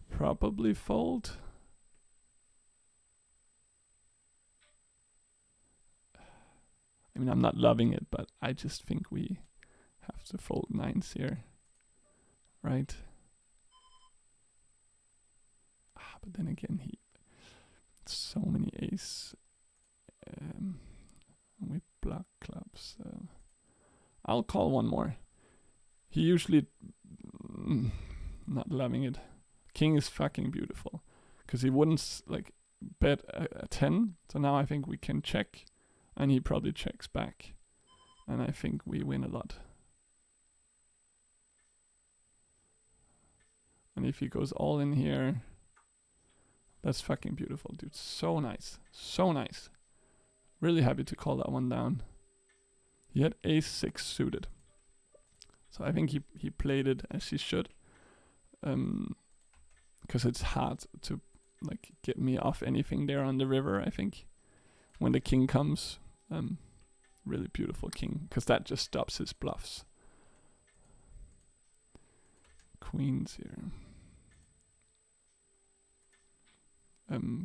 probably fold. I mean, I'm not loving it, but I just think we have to fold 9s here, right? But then again, so many ace. We block clubs. I'll call one more. He usually not loving it. King is fucking beautiful because he wouldn't like bet a 10. So now I think we can check, and he probably checks back, and I think we win a lot. And if he goes all in here, that's fucking beautiful, dude. So nice, so nice. Really happy to call that one down. He had ace-6 suited. So I think he played it as he should. Because it's hard to like get me off anything there on the river, I think. When the king comes. Really beautiful king. Because that just stops his bluffs. Queens here.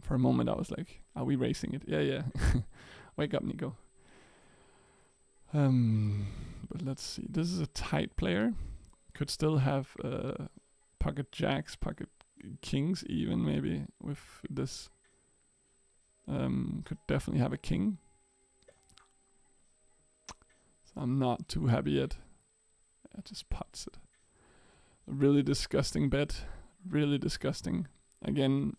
For a moment I was like, are we racing it? Yeah. Wake up, Nico. But let's see. This is a tight player. Could still have pocket jacks, pocket kings even maybe with this. Could definitely have a king. So I'm not too happy yet. I just pots it. A really disgusting bet. Really disgusting. Again,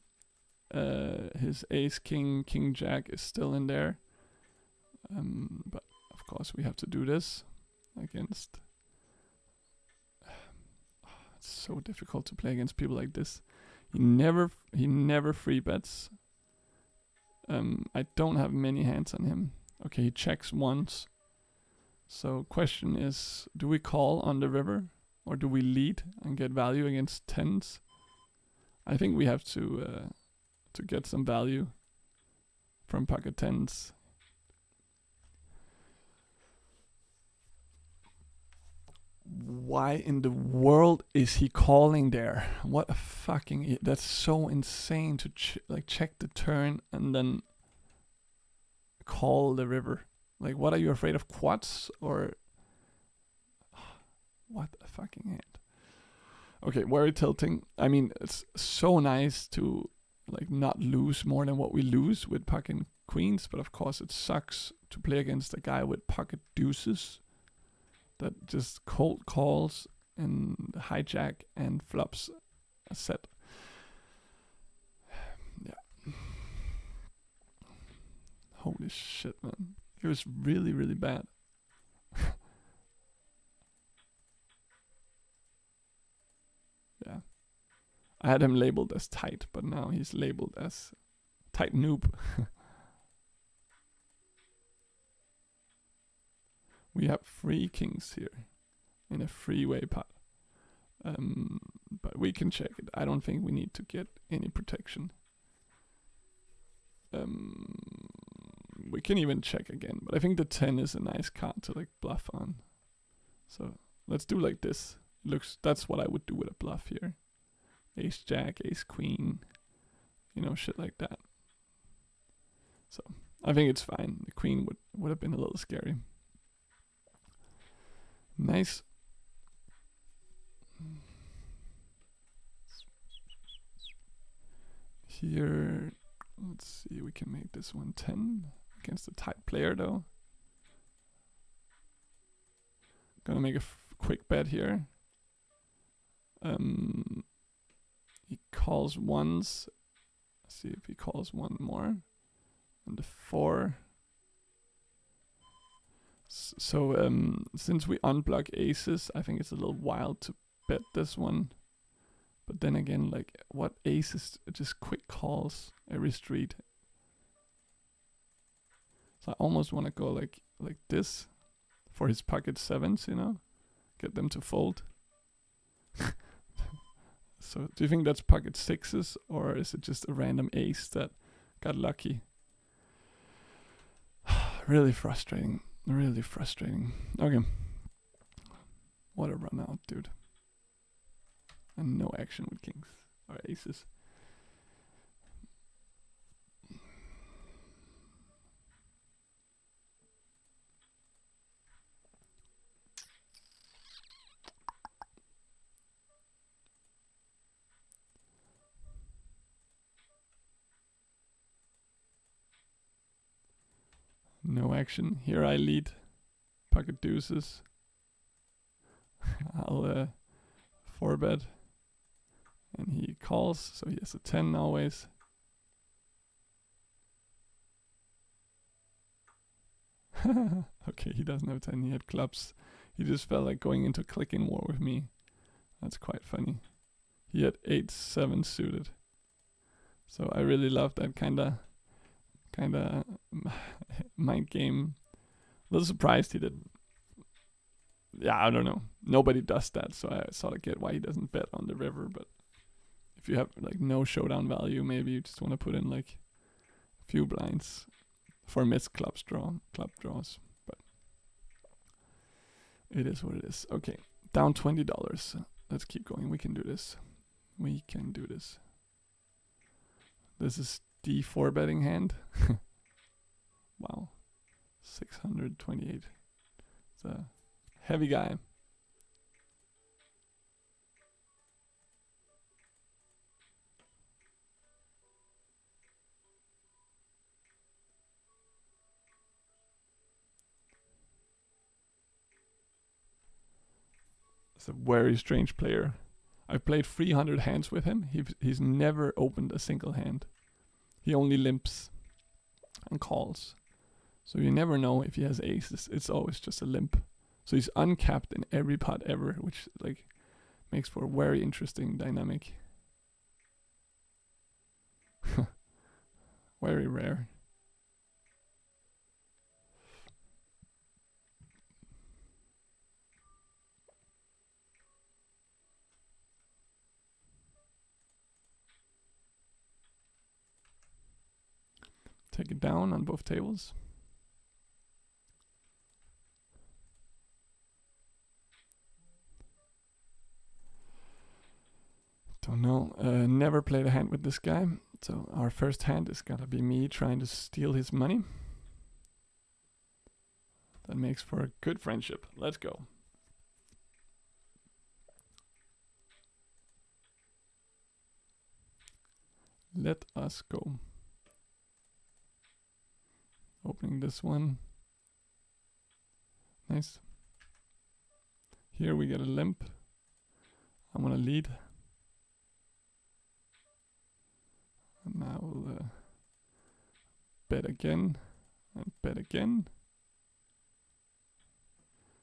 his ace, king, king, jack is still in there. But of course we have to do this against. It's so difficult to play against people like this. He never free bets. I don't have many hands on him. Okay, he checks once. So question is, do we call on the river or do we lead and get value against 10s? I think we have to get some value from pocket 10s. Why in the world is he calling there? What a fucking... That's so insane to like check the turn and then call the river. Like, what are you afraid of, quads or... What a fucking hand. Okay, worry tilting. I mean, it's so nice to like not lose more than what we lose with pocket queens, but of course it sucks to play against a guy with pocket deuces that just cold calls and hijack and flops a set. Yeah. Holy shit, man. He was really, really bad. Yeah. I had him labeled as tight, but now he's labeled as tight noob. We have 3 kings here in a freeway pot. But we can check it. I don't think we need to get any protection. We can even check again, but I think the 10 is a nice card to like bluff on. So let's do like this. That's what I would do with a bluff here. Ace jack, ace queen, you know, shit like that. So I think it's fine. The queen would have been a little scary. Nice. Here, let's see, we can make this one 10 against a tight player though. Gonna make a quick bet here. He calls once. Let's see if he calls one more. And the 4. So since we unblock aces, I think it's a little wild to bet this one. But then again, like, what aces just quick calls every street? So I almost want to go like this for his pocket 7s, you know? Get them to fold. So do you think that's pocket 6s, or is it just a random ace that got lucky? Really frustrating. Really frustrating. Okay. What a run out, dude. And no action with kings or aces. No action. Here I lead. Pocket deuces. I'll 4-bet. And he calls, so he has a 10 always. Okay, he doesn't have 10, he had clubs. He just felt like going into clicking war with me. That's quite funny. He had 8-7 suited. So I really love that kinda mind game. A little surprised he did. Yeah, I don't know. Nobody does that, so I sort of get why he doesn't bet on the river. But if you have like no showdown value, maybe you just want to put in like a few blinds for missed club draws. But it is what it is. Okay, down $20. Let's keep going. We can do this. We can do this. This is D4 betting hand. Wow, 628. It's a heavy guy. It's a very strange player. I've played 300 hands with him. He's never opened a single hand. He only limps and calls. So you never know if he has aces. It's always just a limp. So he's uncapped in every pot ever, which like makes for a very interesting dynamic. Very rare. Take it down on both tables. Don't know. Never played a hand with this guy. So our first hand is gonna be me trying to steal his money. That makes for a good friendship. Let's go. Let us go. Opening this one. Nice. Here we get a limp. I want to lead. And now we'll bet again. And bet again.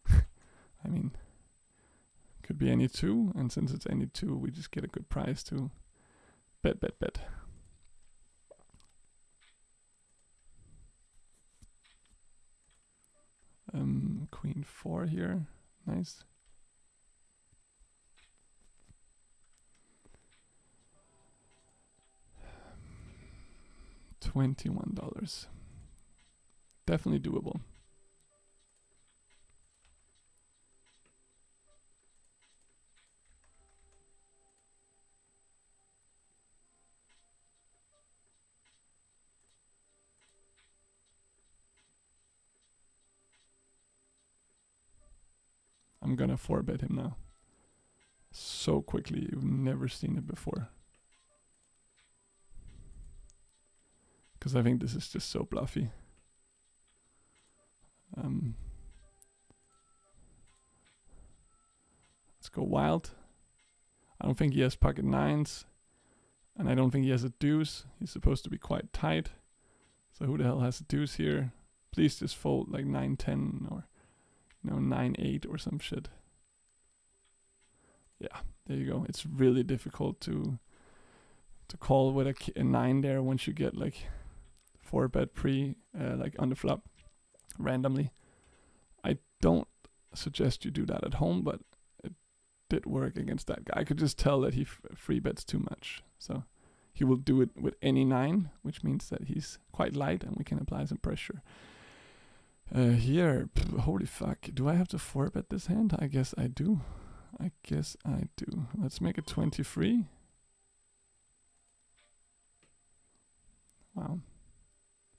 I mean, could be any two. And since it's any two, we just get a good price to bet. Queen 4 here. Nice. $21. Definitely doable. I'm gonna 4-bet him now. So quickly, you've never seen it before. Because I think this is just so bluffy. Let's go wild. I don't think he has pocket 9s. And I don't think he has a deuce. He's supposed to be quite tight. So who the hell has a deuce here? Please just fold like 9-10 or 9-8 or some shit. Yeah, there you go. It's really difficult to call with a 9 there once you get like 4-bet pre like on the flop randomly. I don't suggest you do that at home, but it did work against that guy. I could just tell that he free bets too much, so he will do it with any 9, which means that he's quite light and we can apply some pressure. Here, holy fuck, do I have to 4-bet this hand? I guess I do. Let's make it 23. Wow.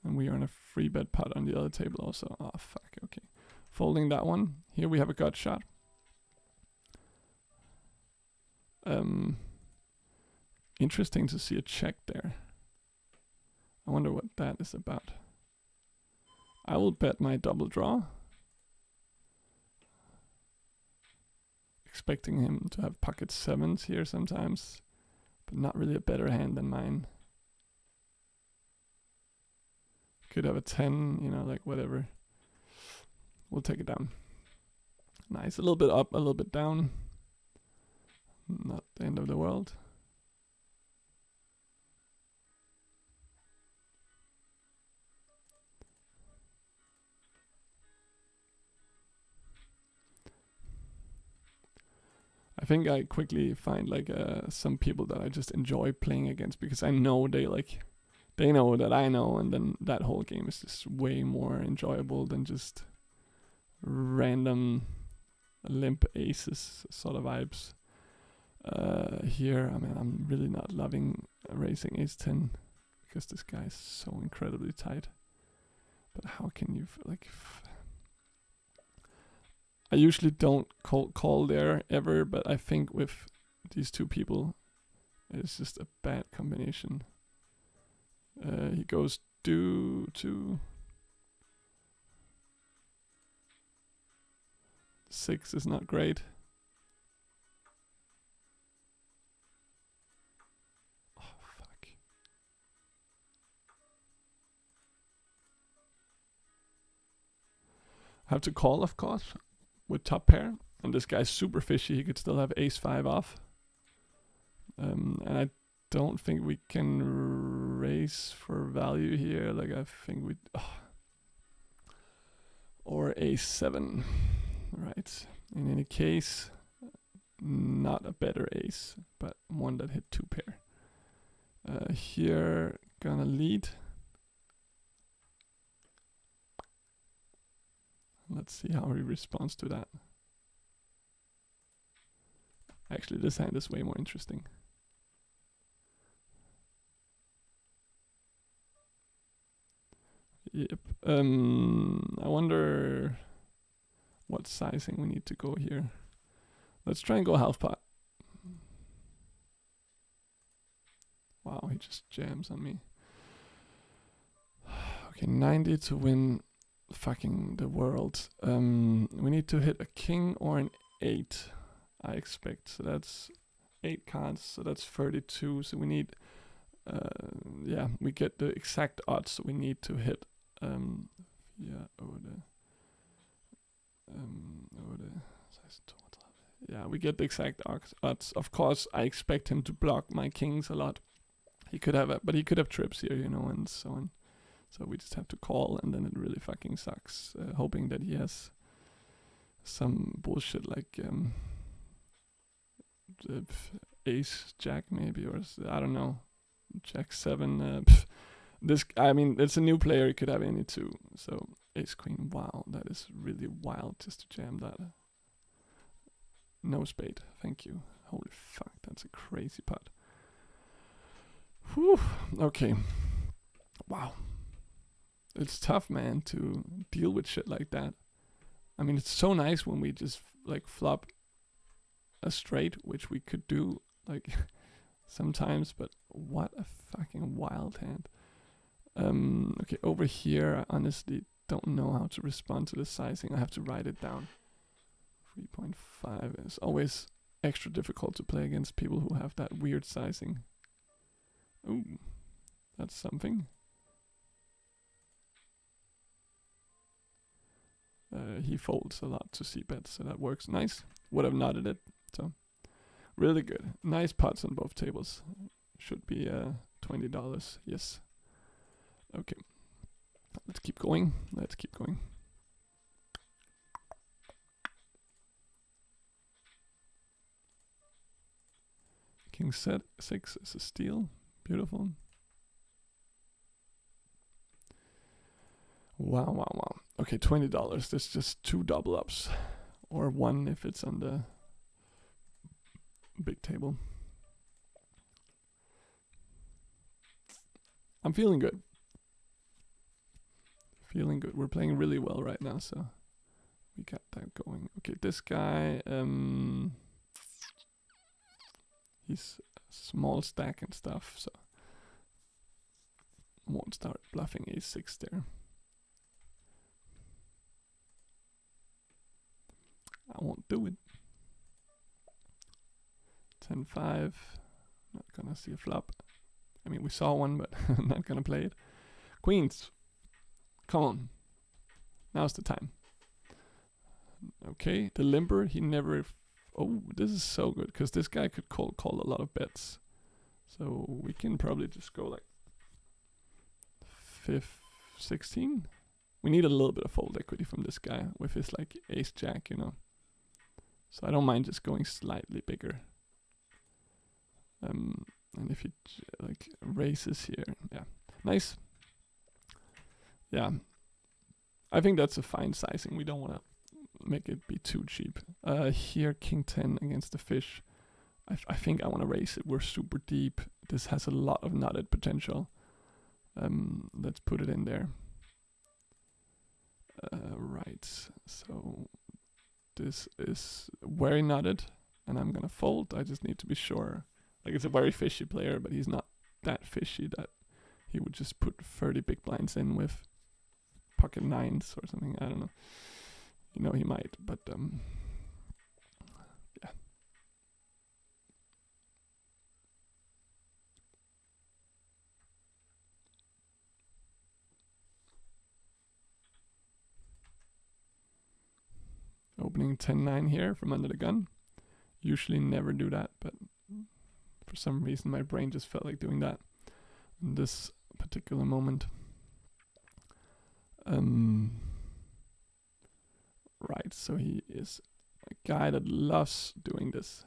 And we are in a free bet pot on the other table also. Oh, fuck, okay. Folding that one. Here we have a gut shot. Interesting to see a check there. I wonder what that is about. I will bet my double draw. Expecting him to have pocket 7s here sometimes, but not really a better hand than mine. Could have a 10, like whatever. We'll take it down. Nice, a little bit up, a little bit down. Not the end of the world. I think I quickly find like some people that I just enjoy playing against because I know they know that I know, and then that whole game is just way more enjoyable than just random limp aces sort of vibes. Here, I mean, I'm really not loving raising ace-10 because this guy is so incredibly tight. But how can you I usually don't call there ever, but I think with these two people, it's just a bad combination. He goes due to 6 is not great. Oh, fuck. I have to call, of course, with top pair. And this guy's super fishy. He could still have ace-5 off. And I don't think we can raise for value here. Like, I think we... Or ace-7. Right. In any case, not a better ace, but one that hit 2 pair. Here, gonna lead. Let's see how he responds to that. Actually, this hand is way more interesting. Yep. I wonder what sizing we need to go here. Let's try and go half pot. Wow, he just jams on me. Okay, 90 to win fucking the world. We need to hit a king or an 8, I expect. So that's 8 cards, so that's 32. So we need, yeah, we get the exact odds we need to hit. Yeah, we get the exact odds. Of course, I expect him to block my kings a lot. He could have, but he could have trips here, you know, and so on. So we just have to call, and then it really fucking sucks. Hoping that he has some bullshit like ace jack maybe, or I don't know, jack 7. This, I mean, it's a new player. He could have any two. So ace queen. Wow, that is really wild just to jam that. No spade, thank you. Holy fuck, that's a crazy putt. Whew. Okay. Wow. It's tough, man, to deal with shit like that. I mean, it's so nice when we just like flop a straight, which we could do like sometimes, but what a fucking wild hand. Okay, over here, I honestly don't know how to respond to the sizing. I have to write it down. 3.5 is always extra difficult to play against people who have that weird sizing. Ooh, that's something. He folds a lot to c-bet, so that works nice. Would have nodded it, so really good. Nice pots on both tables. Should be $20, yes. Okay, let's keep going. Let's keep going. King set 6 is a steal. Beautiful. Wow, wow, wow. Okay, $20. That's just 2 double ups. Or 1 if it's on the big table. I'm feeling good. Feeling good. We're playing really well right now, so we got that going. Okay, this guy, he's a small stack and stuff, so won't start bluffing a6 there. I won't do it. 10-5. Not gonna see a flop. I mean, we saw one, but I'm not gonna play it. Queens. Come on. Now's the time. Okay, the limper, he never... Oh, this is so good, because this guy could call a lot of bets. So we can probably just go like 16. We need a little bit of fold equity from this guy with his like ace jack, you know. So I don't mind just going slightly bigger. And if he like raises here, yeah, nice. Yeah, I think that's a fine sizing. We don't want to make it be too cheap. Here, king 10 against the fish. I think I want to raise it. We're super deep. This has a lot of nutted potential. Let's put it in there. Right, so this is very nutted, and I'm gonna fold. I just need to be sure. Like, it's a very fishy player, but he's not that fishy that he would just put 30 big blinds in with pocket 9s or something. I don't know. You know, he might, but yeah. Opening 10-9 here from under the gun. Usually never do that, but for some reason my brain just felt like doing that in this particular moment. Right, so he is a guy that loves doing this.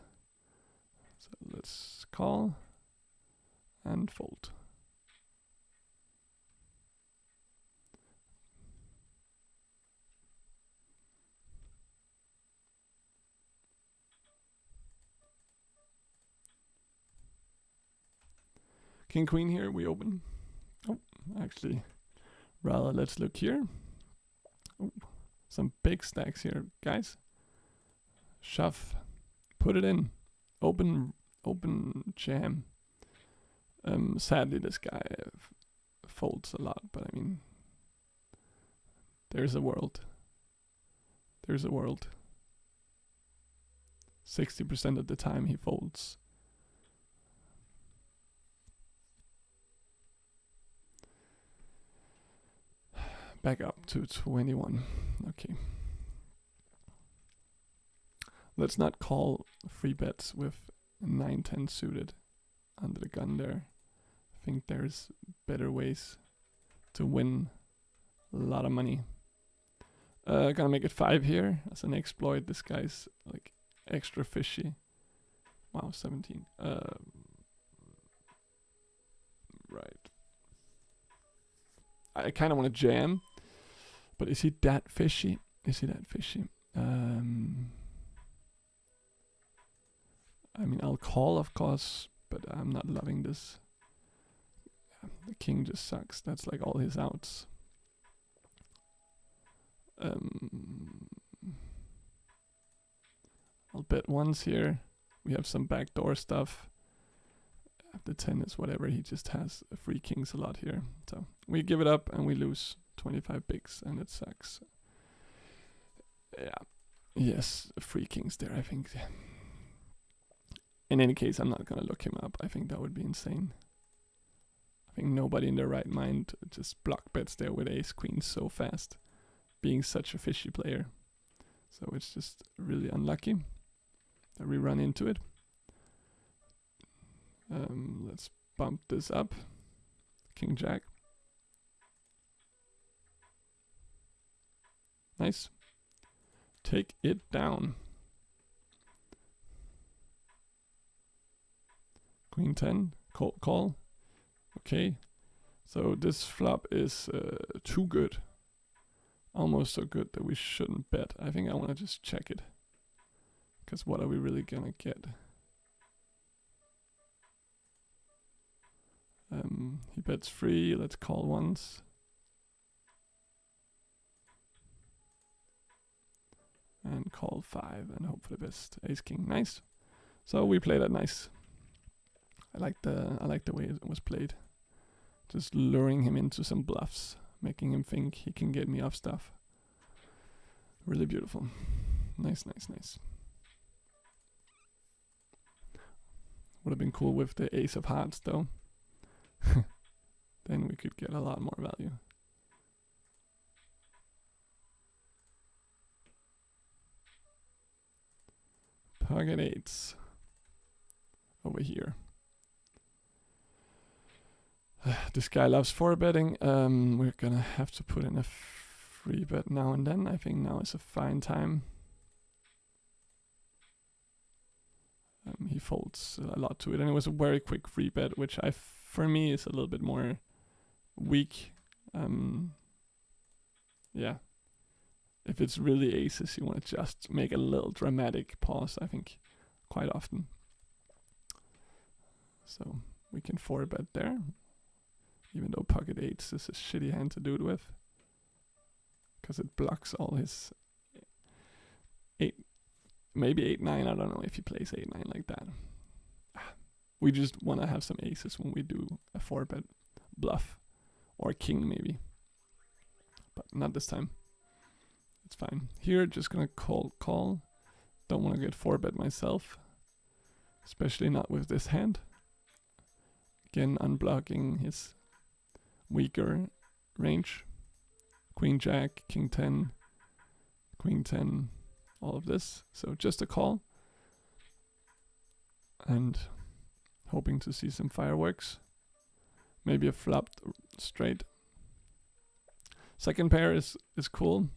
So let's call and fold. King queen here, we open. Oh, actually Rather, let's look here. Ooh, some big stacks here, guys. Shove. Put it in. Open jam. Sadly, this guy folds a lot, but I mean, there's a world. There's a world. 60% of the time he folds. Back up to 21. Okay. Let's not call free bets with 9-10 suited under the gun there. I think there's better ways to win a lot of money. Gonna make it 5 here as an exploit. This guy's like extra fishy. Wow, 17. Right. I kind of want to jam, but is he that fishy? Is he that fishy? I mean, I'll call, of course, but I'm not loving this. The king just sucks. That's like all his outs. I'll bet once here. We have some backdoor stuff. The 10 is whatever. He just has free kings a lot here. So we give it up and we lose 25 bigs and it sucks. Yeah. Yes, free kings there, I think. In any case, I'm not gonna look him up. I think that would be insane. I think nobody in their right mind just block bets there with ace queen so fast, being such a fishy player. So it's just really unlucky that we run into it. Let's bump this up. King Jack. Nice. Take it down. Queen 10. Call. Okay. So this flop is too good. Almost so good that we shouldn't bet. I think I want to just check it. Because what are we really gonna get? He bets free. Let's call once. And call 5 and hope for the best. Ace king, nice. So we play that nice. I like the way it was played. Just luring him into some bluffs, making him think he can get me off stuff. Really beautiful. Nice, nice, nice. Would have been cool with the ace of hearts though. Then we could get a lot more value. Pocket 8s over here. This guy loves 4-betting. We're gonna have to put in a free bet now and then. I think now is a fine time. He folds a lot to it, and it was a very quick free bet, which for me is a little bit more weak. Yeah. If it's really aces, you want to just make a little dramatic pause, I think, quite often. So we can 4-bet there, even though pocket 8s is a shitty hand to do it with, because it blocks all his 8, maybe 8-9. I don't know if he plays 8-9 like that. We just want to have some aces when we do a 4-bet bluff, or king maybe, but not this time. It's fine. Here, just gonna call. Don't want to get 4-bet myself, especially not with this hand. Again, unblocking his weaker range. Queen Jack, King 10, Queen 10, all of this. So just a call. And hoping to see some fireworks. Maybe a flopped straight. Second pair is cool.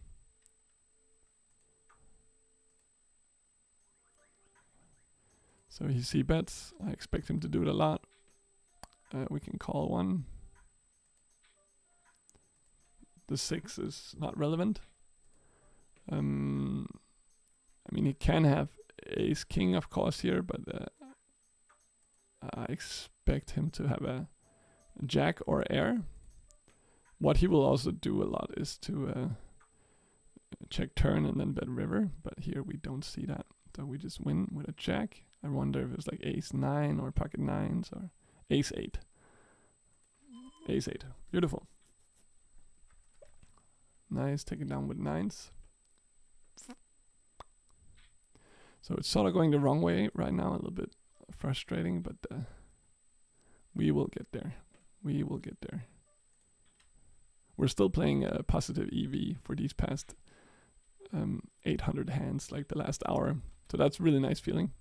So he c-bets. I expect him to do it a lot. We can call one. The 6 is not relevant. I mean, he can have ace king, of course, here, but I expect him to have a jack or air. What he will also do a lot is to check turn and then bet river, but here we don't see that. So we just win with a jack. I wonder if it's like ace 9 or pocket 9s or ace 8. Ace 8. Beautiful. Nice. Take it down with 9s. So it's sort of going the wrong way right now. A little bit frustrating, but we will get there. We will get there. We're still playing a positive EV for these past 800 hands, like the last hour. So that's really nice feeling.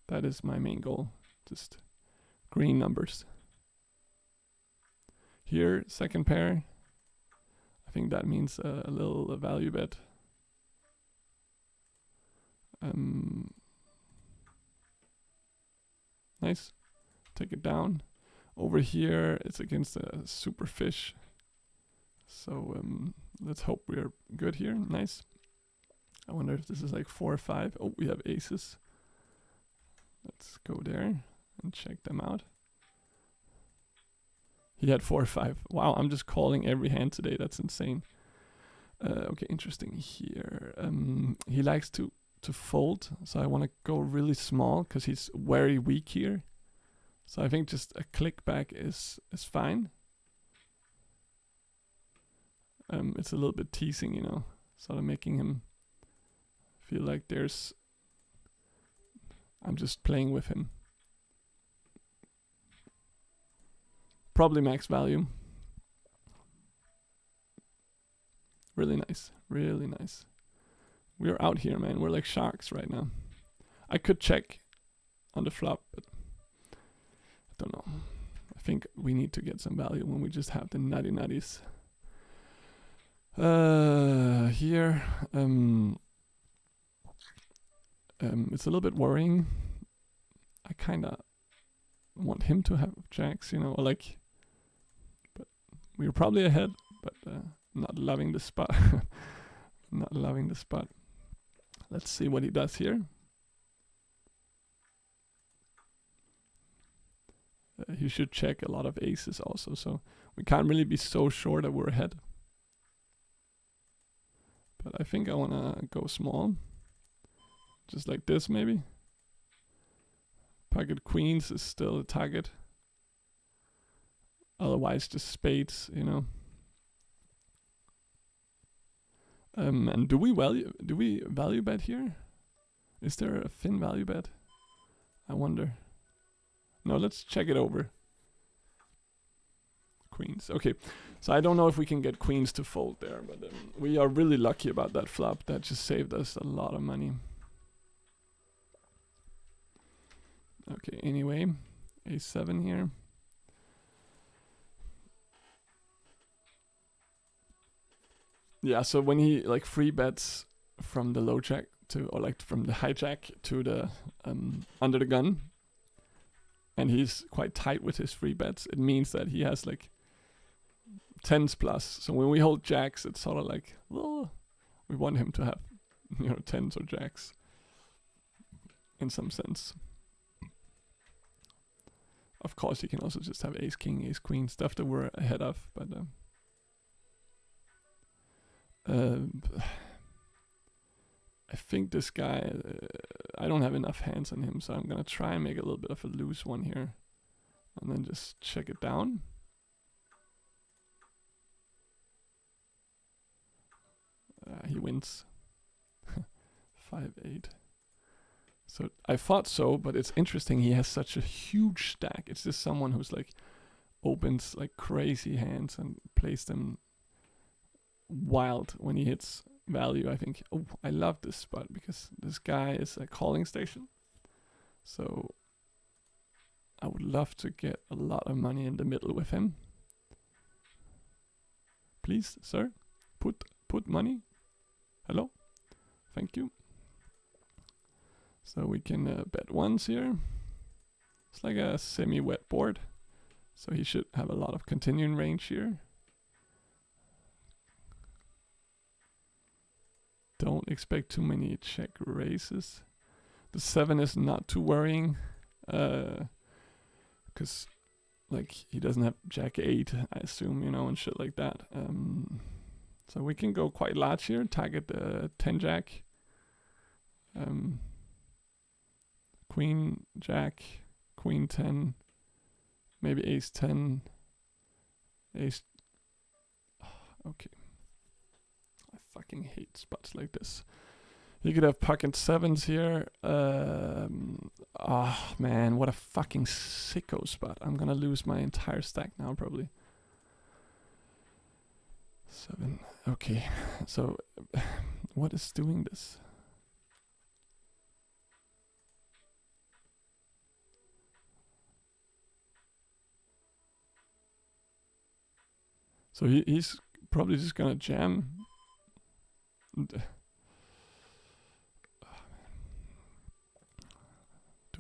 That is my main goal. Just green numbers. Here, second pair. I think that means a little value bet. Nice. Take it down. Over here, it's against a super fish. So let's hope we're good here. Nice. I wonder if this is like 4 or 5. Oh, we have aces. Let's go there and check them out. He had 4 or 5. Wow, I'm just calling every hand today. That's insane. Okay, interesting here. He likes to fold, so I want to go really small because he's very weak here. So I think just a click back is fine. It's a little bit teasing, you know, sort of making him feel like I'm just playing with him. Probably max value. Really nice, really nice. We're out here, man. We're like sharks right now. I could check on the flop, but I don't know. I think we need to get some value when we just have the nutty nutties. Here, it's a little bit worrying. I kind of want him to have jacks, you know, or like, but we were probably ahead, but not loving the spot. Not loving the spot. Let's see what he does here. He should check a lot of aces also, so we can't really be so sure that we're ahead. But I think I want to go small. Just like this, maybe. Pocket queens is still a target. Otherwise, just spades, you know. And do we value bet here? Is there a thin value bet? I wonder. No, let's check it over. Queens. Okay, so I don't know if we can get queens to fold there, but we are really lucky about that flop. That just saved us a lot of money. Okay, anyway, a7 here. Yeah, so when he like free bets from the low jack to, or like from the hijack to the under the gun, and he's quite tight with his free bets, it means that he has like 10s plus. So when we hold jacks, it's sort of like, well, we want him to have, you know, 10s or jacks in some sense. Of course, he can also just have ace king, ace queen, stuff that we're ahead of, but I think this guy, I don't have enough hands on him, so I'm gonna try and make a little bit of a loose one here, and then just check it down. He wins. 5-8. So I thought so, but it's interesting. He has such a huge stack. It's just someone who's like opens like crazy hands and plays them wild when he hits value. I think, oh, I love this spot because this guy is a calling station. So I would love to get a lot of money in the middle with him. Please, sir, put money. Hello, thank you. So we can bet once here. It's like a semi-wet board, so he should have a lot of continuing range here. Don't expect too many check raises. The 7 is not too worrying, because like he doesn't have Jack 8, I assume, you know, and shit like that. So we can go quite large here, target 10 Jack. Queen Jack, Queen 10, maybe Ace 10, Ace. Okay. I fucking hate spots like this. You could have pocket 7s here. Oh man, what a fucking sicko spot. I'm gonna lose my entire stack now probably. 7. Okay, so what is doing this? So he's probably just gonna jam. Do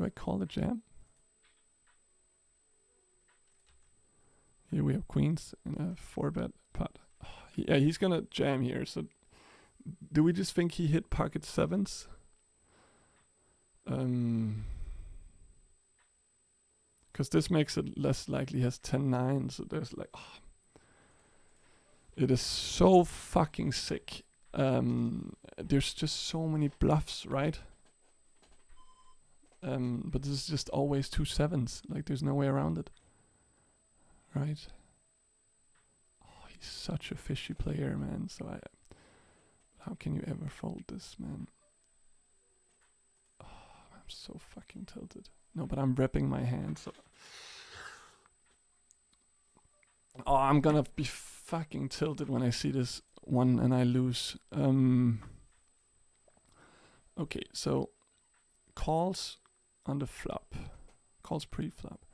I call it jam? Here we have queens in a 4-bet pot. Yeah, he's gonna jam here. So do we just think he hit pocket 7s? Because this makes it less likely he has 10-9. So there's like, it is so fucking sick. There's just so many bluffs, right? But this is just always 2 7s. Like there's no way around it. Right? Oh, he's such a fishy player, man. So how can you ever fold this, man? Oh, I'm so fucking tilted. No, but I'm repping my hand, so. Oh, I'm gonna be fucking tilted when I see this one and I lose. Okay, so calls on the flop, calls pre-flop,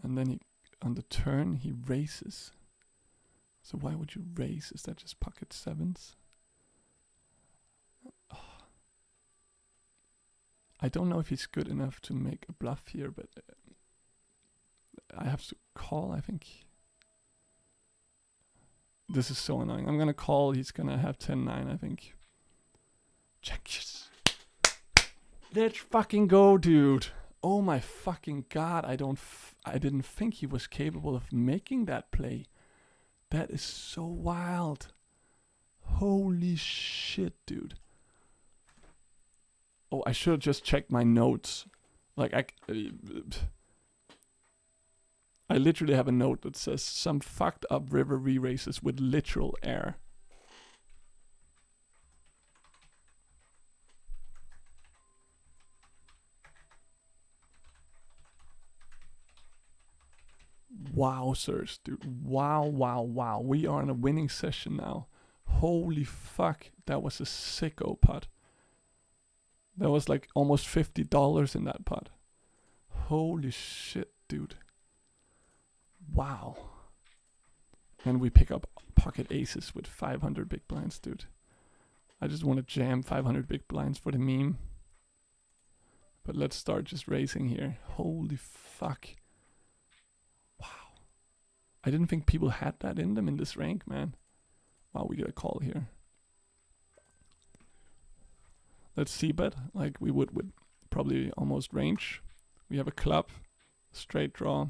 and then he on the turn he raises. So why would you raise? Is that just pocket 7s? Oh. I don't know if he's good enough to make a bluff here, but I have to call, I think. This is so annoying. I'm gonna call. He's gonna have 10-9, I think. Check. Let's fucking go, dude. Oh my fucking god. I didn't think he was capable of making that play. That is so wild. Holy shit, dude. Oh, I should have just checked my notes. Like, I literally have a note that says some fucked up river re-races with literal air. Wowzers, dude. Wow, wow, wow. We are in a winning session now. Holy fuck. That was a sicko pot. That was like almost $50 in that pot. Holy shit, dude. Wow. And we pick up pocket aces with 500 big blinds, dude. I just want to jam 500 big blinds for the meme. But let's start just raising here. Holy fuck. Wow. I didn't think people had that in them in this rank, man. Wow, we get a call here. Let's see bet like we would with probably almost range. We have a club, straight draw.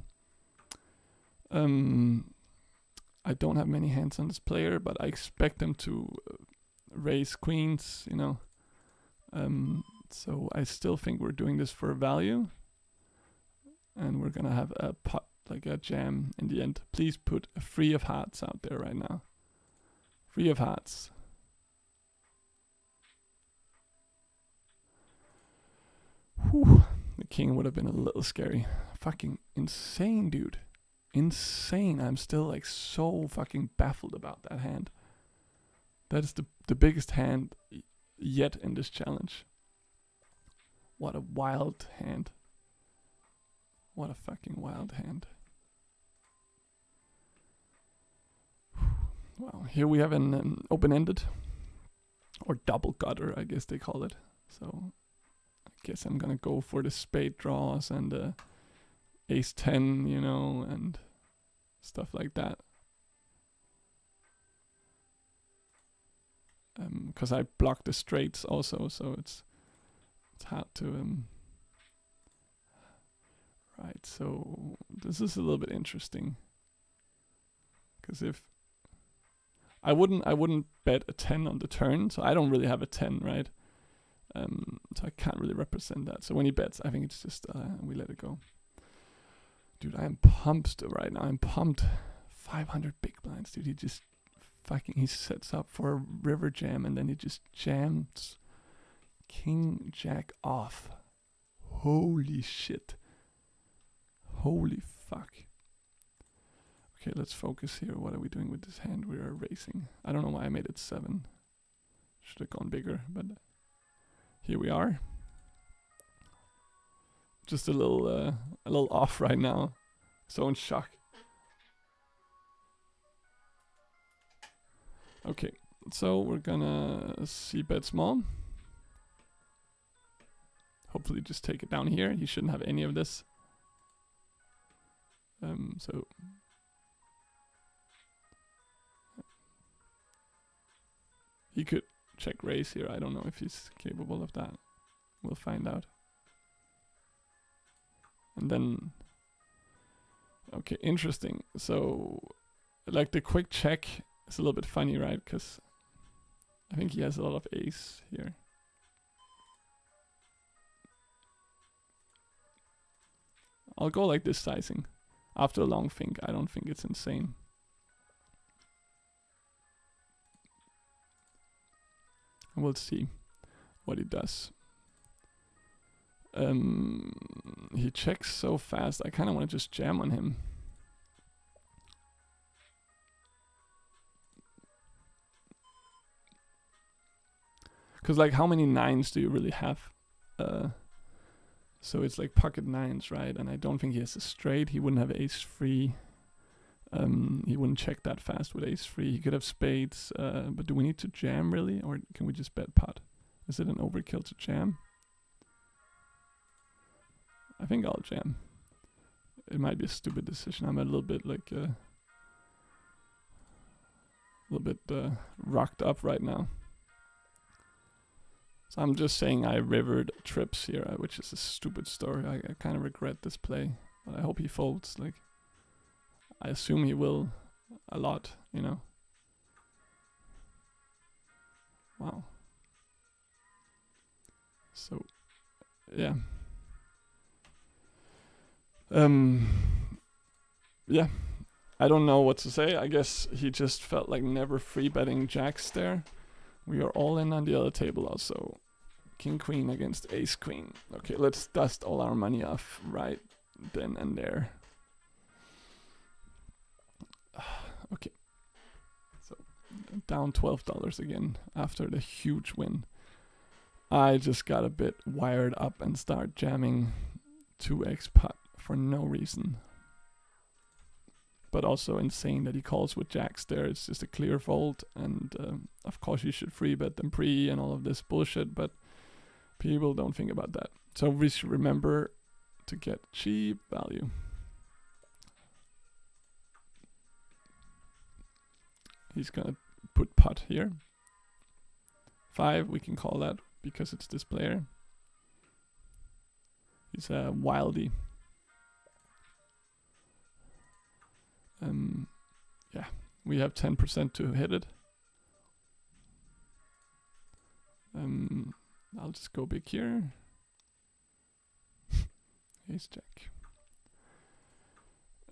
I don't have many hands on this player, but I expect them to raise queens, you know. So I still think we're doing this for value. And we're gonna have a pot, like a jam in the end. Please put a 3 of hearts out there right now. 3 of hearts. Whew. The king would have been a little scary. Fucking insane, dude. Insane. I'm still like so fucking baffled about that hand. That is the biggest hand yet in this challenge. What a wild hand. What a fucking wild hand. Wow, here we have an open-ended or double gutter, I guess they call it. So I guess I'm gonna go for the spade draws and ace 10, you know, and stuff like that. Because I block the straights also, so it's hard to right. So this is a little bit interesting. Because if I wouldn't bet a 10 on the turn, so I don't really have a 10, right? So I can't really represent that. So when he bets, I think it's just we let it go. Dude, I am pumped right now. I'm pumped. 500 big blinds, dude. He just he sets up for a river jam and then he just jams king jack off. Holy shit. Holy fuck. Okay, let's focus here. What are we doing with this hand? We are racing. I don't know why I made it 7. Should have gone bigger, but here we are. Just a little off right now. So in shock. Okay, so we're gonna c-bet small. Hopefully just take it down here. He shouldn't have any of this. So he could check raise here. I don't know if he's capable of that. We'll find out. And then, okay, interesting. So, like the quick check is a little bit funny, right? Because I think he has a lot of ace here. I'll go like this sizing. After a long think, I don't think it's insane. And we'll see what he does. He checks so fast, I kind of want to just jam on him. Because like how many 9s do you really have? So it's like pocket 9s, right? And I don't think he has a straight. He wouldn't have ace 3. He wouldn't check that fast with ace 3. He could have spades. But do we need to jam really? Or can we just bet pot? Is it an overkill to jam? I think I'll jam. It might be a stupid decision. I'm a little bit like... rocked up right now. So I'm just saying I rivered trips here, which is a stupid story. I kind of regret this play, but I hope he folds. Like, I assume he will a lot, you know. Wow. So, yeah. Yeah. I don't know what to say. I guess he just felt like never free betting jacks there. We are all in on the other table also. King queen against ace queen. Okay, let's dust all our money off right then and there. Okay. So down $12 again after the huge win. I just got a bit wired up and start jamming 2x pot for no reason. But also insane that he calls with jacks there. It's just a clear fold, and of course you should free bet them pre and all of this bullshit, but people don't think about that. So we should remember to get cheap value. He's gonna put pot here. 5, we can call that because it's this player. He's a wildie. Yeah, we have 10% to hit it. I'll just go big here. Ace jack.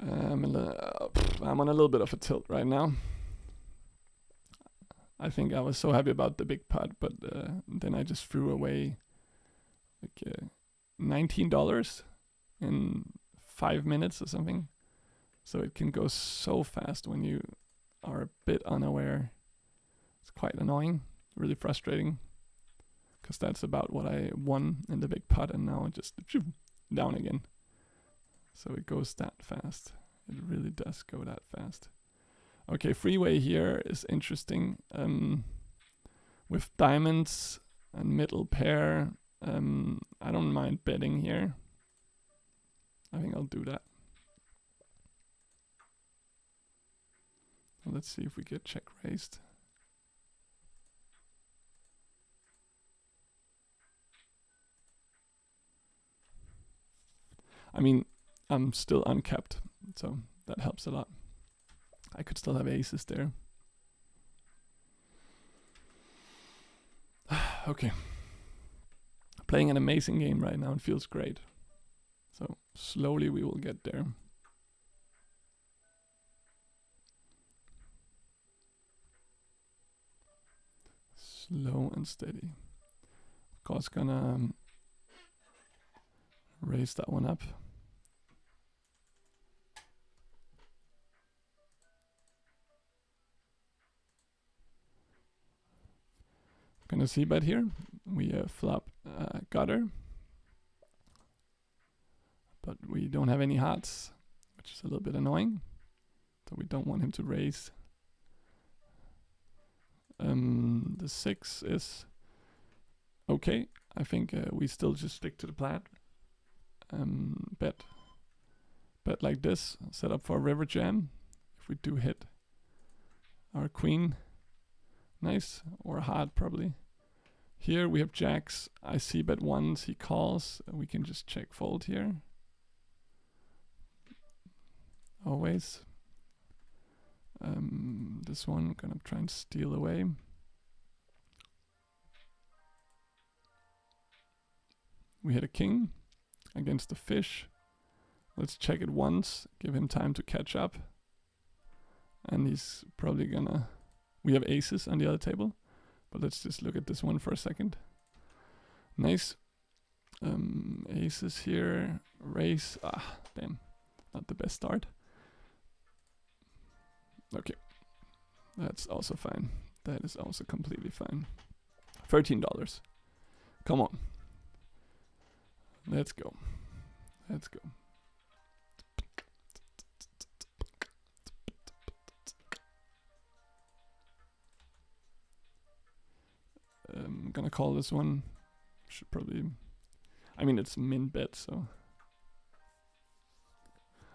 I'm on a little bit of a tilt right now. I think I was so happy about the big pot, but then I just threw away like $19 in 5 minutes or something. So it can go so fast when you are a bit unaware. It's quite annoying, really frustrating. Because that's about what I won in the big pot, and now it just down again. So it goes that fast. It really does go that fast. Okay, freeway here is interesting. With diamonds and middle pair, I don't mind betting here. I think I'll do that. Let's see if we get check raised. I mean, I'm still uncapped, so that helps a lot. I could still have aces there. Okay. Playing an amazing game right now. It feels great. So slowly we will get there. Slow and steady. Of course, gonna raise that one up. Gonna see bet here. We flop gutter, but we don't have any hearts, which is a little bit annoying. So we don't want him to raise. The 6 is okay. I think we still just stick to the plan. Bet like this. Set up for a river jam. If we do hit our queen, nice, or a heart probably. Here we have jacks. I see bet once he calls. We can just check fold here. Always. This one gonna try and steal away. We hit a king against the fish. Let's check it once, give him time to catch up. And he's probably gonna... We have aces on the other table, but let's just look at this one for a second. Nice. Aces here, raise. Ah, damn. Not the best start. Okay. That's also fine. That is also completely fine. $13. Come on. Let's go. Let's go. I'm gonna call this one. Should probably... I mean, it's min bet, so...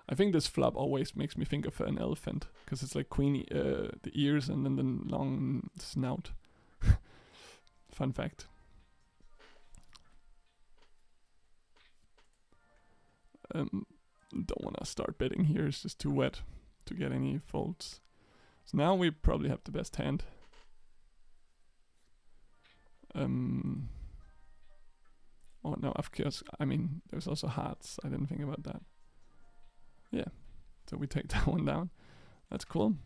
I think this flop always makes me think of an elephant, because it's like queen, the ears and then the long snout. Fun fact. Don't want to start betting here, it's just too wet to get any folds. So now we probably have the best hand. Oh no, of course, I mean, there's also hearts, I didn't think about that. Yeah, so we take that one down. That's cool.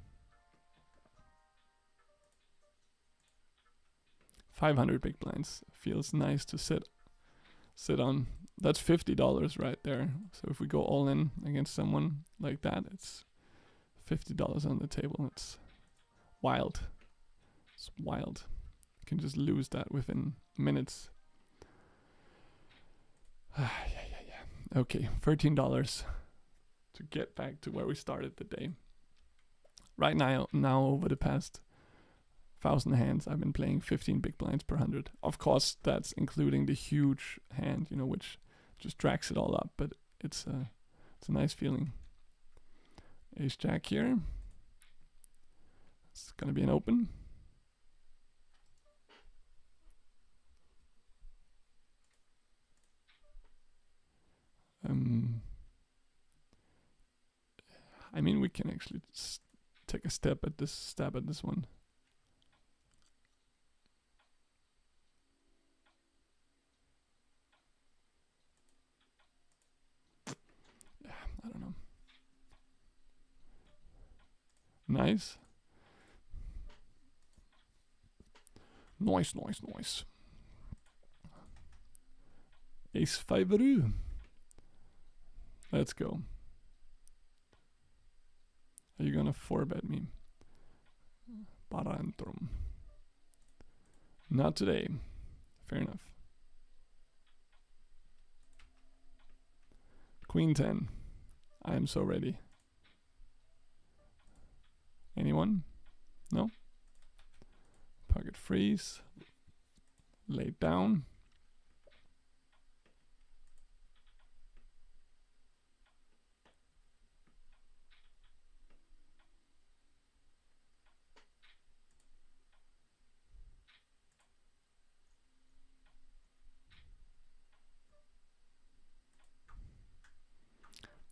500 big blinds, feels nice to sit on. That's $50 right there. So if we go all in against someone like that, it's $50 on the table. It's wild. It's wild. You can just lose that within minutes. Yeah. Okay, $13 to get back to where we started the day. Right now over the past 1,000 hands, I've been playing 15 big blinds per 100. Of course, that's including the huge hand, you know, which just drags it all up, but it's a nice feeling. Ace jack here. It's gonna be an open. I mean, we can actually take a stab at this one. Yeah, I don't know. Nice. Nice. Ace 5. Let's go. Are you gonna 4-bet me? Parantrum. Not today. Fair enough. Queen 10. I am so ready. Anyone? No? Pocket freeze. Lay down.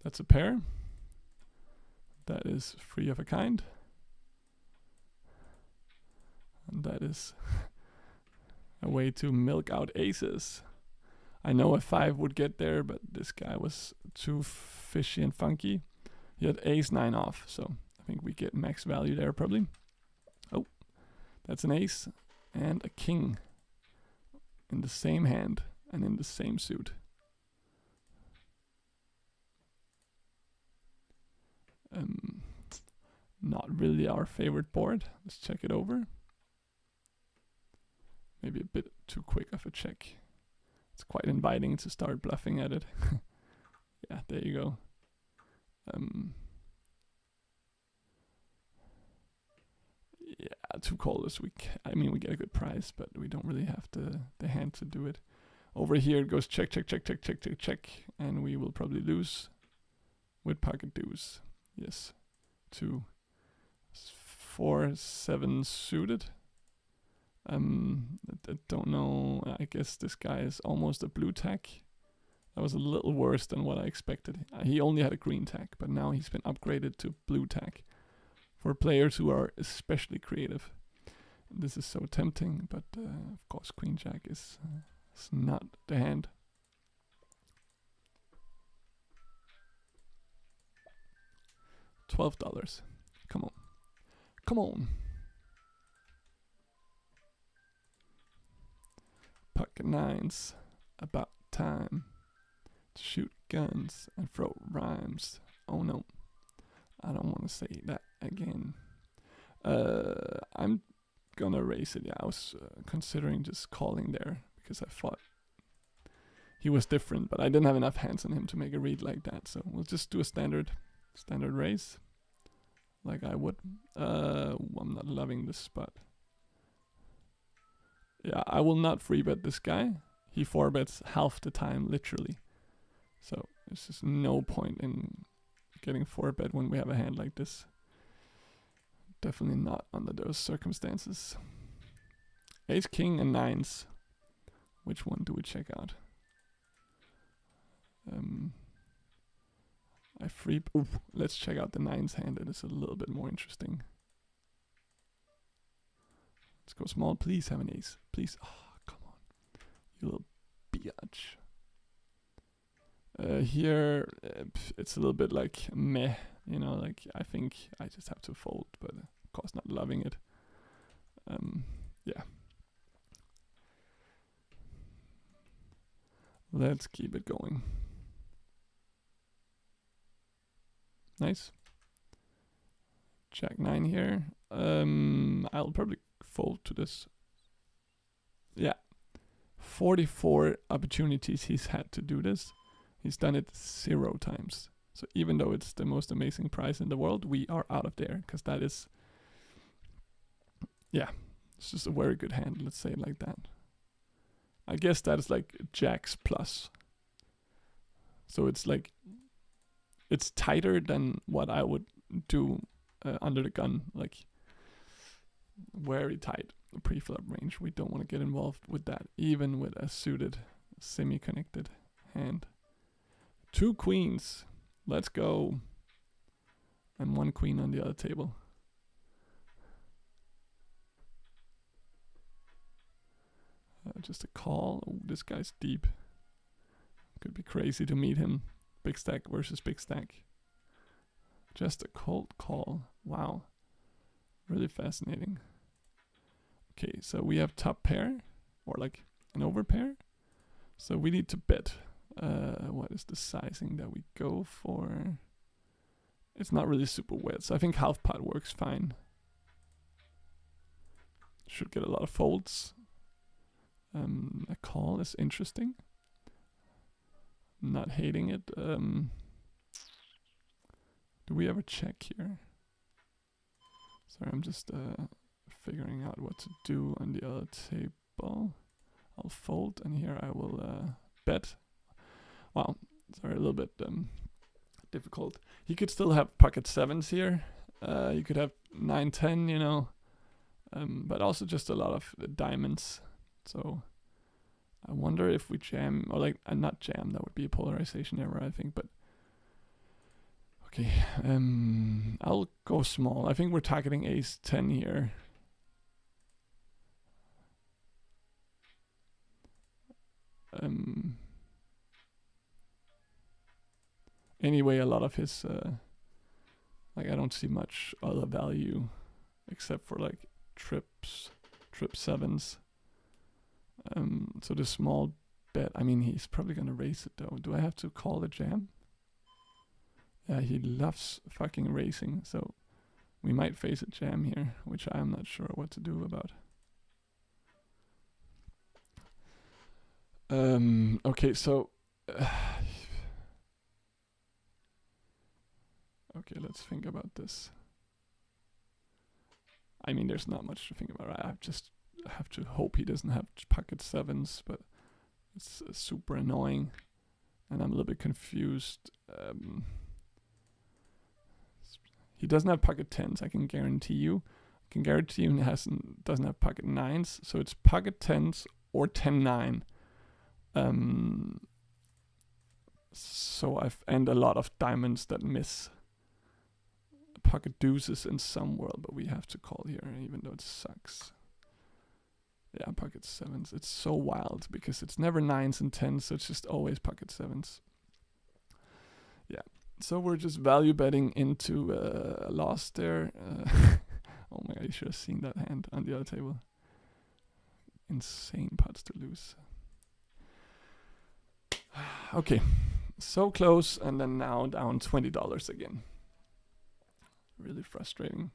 That's a pair. That is 3 of a kind. And that is a way to milk out aces. I know a 5 would get there, but this guy was too fishy and funky. He had ace 9 off, so I think we get max value there probably. Oh, that's an ace and a king in the same hand and in the same suit. Not really our favorite board. Let's check it over. Maybe a bit too quick of a check. It's quite inviting to start bluffing at it. Yeah, there you go. Yeah, 2 callers. I mean, we get a good price, but we don't really have the hand to do it. Over here it goes check, check, check, check, check, check, check, and we will probably lose with pocket deuce. Yes, 2, 4, 7 suited. I don't know. I guess this guy is almost a blue tack. That was a little worse than what I expected. He only had a green tack, but now he's been upgraded to blue tack for players who are especially creative. This is so tempting, but of course queen jack is not the hand. $12. Come on. Come on. Pocket 9s. About time to shoot guns and throw rhymes. Oh no. I don't want to say that again. I'm gonna raise it. Yeah, I was considering just calling there because I thought he was different, but I didn't have enough hands on him to make a read like that. So we'll just do a standard raise, like I would. I'm not loving this spot. Yeah, I will not free bet this guy. He 4-bets half the time, literally. So there's just no point in getting 4-bet when we have a hand like this. Definitely not under those circumstances. Ace, king, and 9s. Which one do we check out? Let's check out the 9s hand. It is a little bit more interesting. Let's go small. Please have an ace. Please. Oh, come on. You little biatch. Here, it's a little bit like meh. You know, like I think I just have to fold, but of course not loving it. Yeah. Let's keep it going. Nice. Jack 9 here. I'll probably fold to this. Yeah. 44 opportunities he's had to do this. He's done it 0 times. So even though it's the most amazing prize in the world, we are out of there. Because that is... Yeah. It's just a very good hand. Let's say it like that. I guess that is like jacks plus. So it's like... It's tighter than what I would do under the gun. Like... Very tight pre-flop range. We don't want to get involved with that, even with a suited, semi-connected hand. 2 queens. Let's go. And 1 queen on the other table. Just a call. Oh, this guy's deep. Could be crazy to meet him. Big stack versus big stack. Just a cold call. Wow. Really fascinating. Okay, so we have top pair, or like an overpair. So we need to bet. What is the sizing that we go for? It's not really super wet, so I think half pot works fine. Should get a lot of folds. A call is interesting. Not hating it. Do we ever check here? Sorry, I'm just figuring out what to do on the other table. I'll fold, and here I will bet. Wow, sorry, a little bit difficult. He could still have pocket 7s here. You could have 9, 10, you know. But also just a lot of diamonds. So I wonder if we jam, or like, not jam, that would be a polarization error, I think. But Okay, I'll go small. I think we're targeting ace 10 here. Anyway, a lot of his, like I don't see much other value except for like trip sevens. So the small bet, I mean, he's probably gonna raise it though. Do I have to call the jam? Yeah, he loves fucking racing, so we might face a jam here, which I'm not sure what to do about. Okay, so okay, let's think about this. I mean, there's not much to think about. I just have to hope he doesn't have pocket sevens, but it's super annoying, and I'm a little bit confused. He doesn't have pocket tens. I can guarantee you. I can guarantee you he doesn't have pocket nines. So it's pocket tens or 10-9. So and a lot of diamonds that miss. Pocket deuces in some world, but we have to call here, even though it sucks. Yeah, pocket sevens. It's so wild because it's never nines and tens, so it's just always pocket sevens. Yeah, so we're just value betting into a loss there. Oh my god, you should have seen that hand on the other table. Insane pots to lose. Okay, so close, and then now down $20 again. Really frustrating.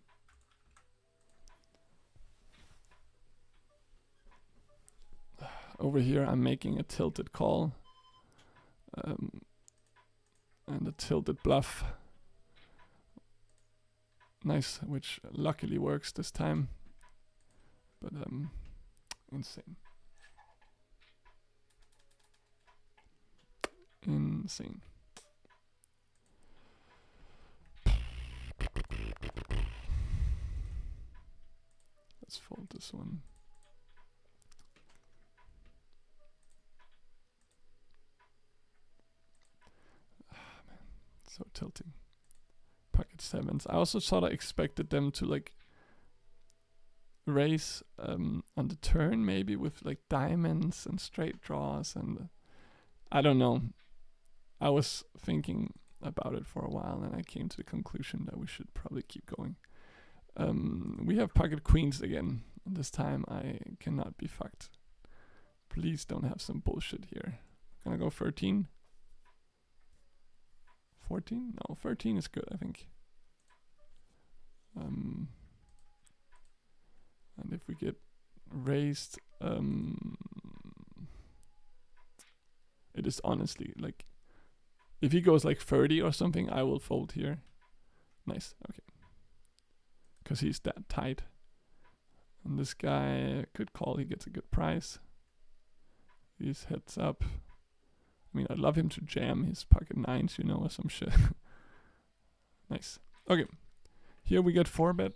Over here I'm making a tilted call. And a tilted bluff. Nice, which luckily works this time. But insane. Insane. Let's fold this one. Man, so tilting. Pocket sevens. I also sort of expected them to like raise on the turn, maybe with like diamonds and straight draws, and I don't know. I was thinking about it for a while, and I came to the conclusion that we should probably keep going. We have pocket queens again. This time I cannot be fucked. Please don't have some bullshit here. Gonna go 13? 14? No, 13 is good, I think. And if we get raised, it is honestly like, if he goes like 30 or something, I will fold here. Nice, okay. Because he's that tight. And this guy could call, he gets a good price. He's heads up. I mean, I'd love him to jam his pocket nines, you know, or some shit. Nice. Okay. Here we get 4-bet.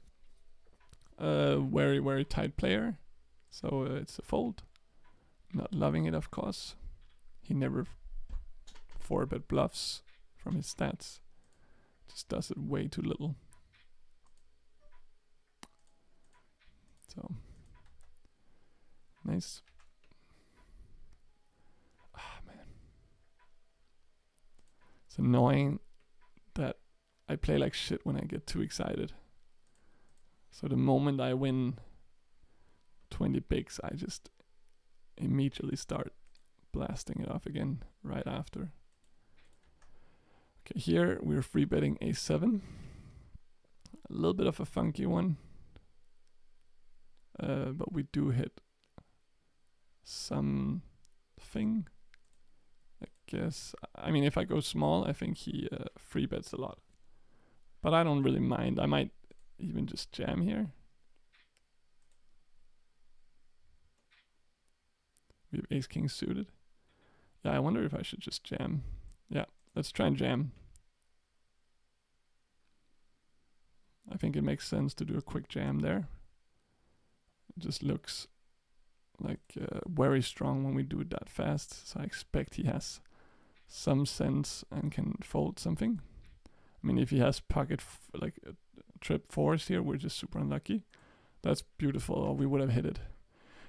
Very, very tight player. So it's a fold. Not loving it, of course. He never 4-bet bluffs from his stats. Just does it way too little. So nice. Ah, man. It's annoying that I play like shit when I get too excited. So the moment I win 20 bigs, I just immediately start blasting it off again right after. Okay, here we're free betting a7. A little bit of a funky one. But we do hit something. I guess. I mean, if I go small, I think he free bets a lot. But I don't really mind. I might even just jam here. We have ace king suited. Yeah, I wonder if I should just jam. Yeah, let's try and jam. I think it makes sense to do a quick jam there. It just looks like very strong when we do it that fast. So I expect he has some sense and can fold something. I mean, if he has like trip fours here, we're just super unlucky. That's beautiful, or we would have hit it.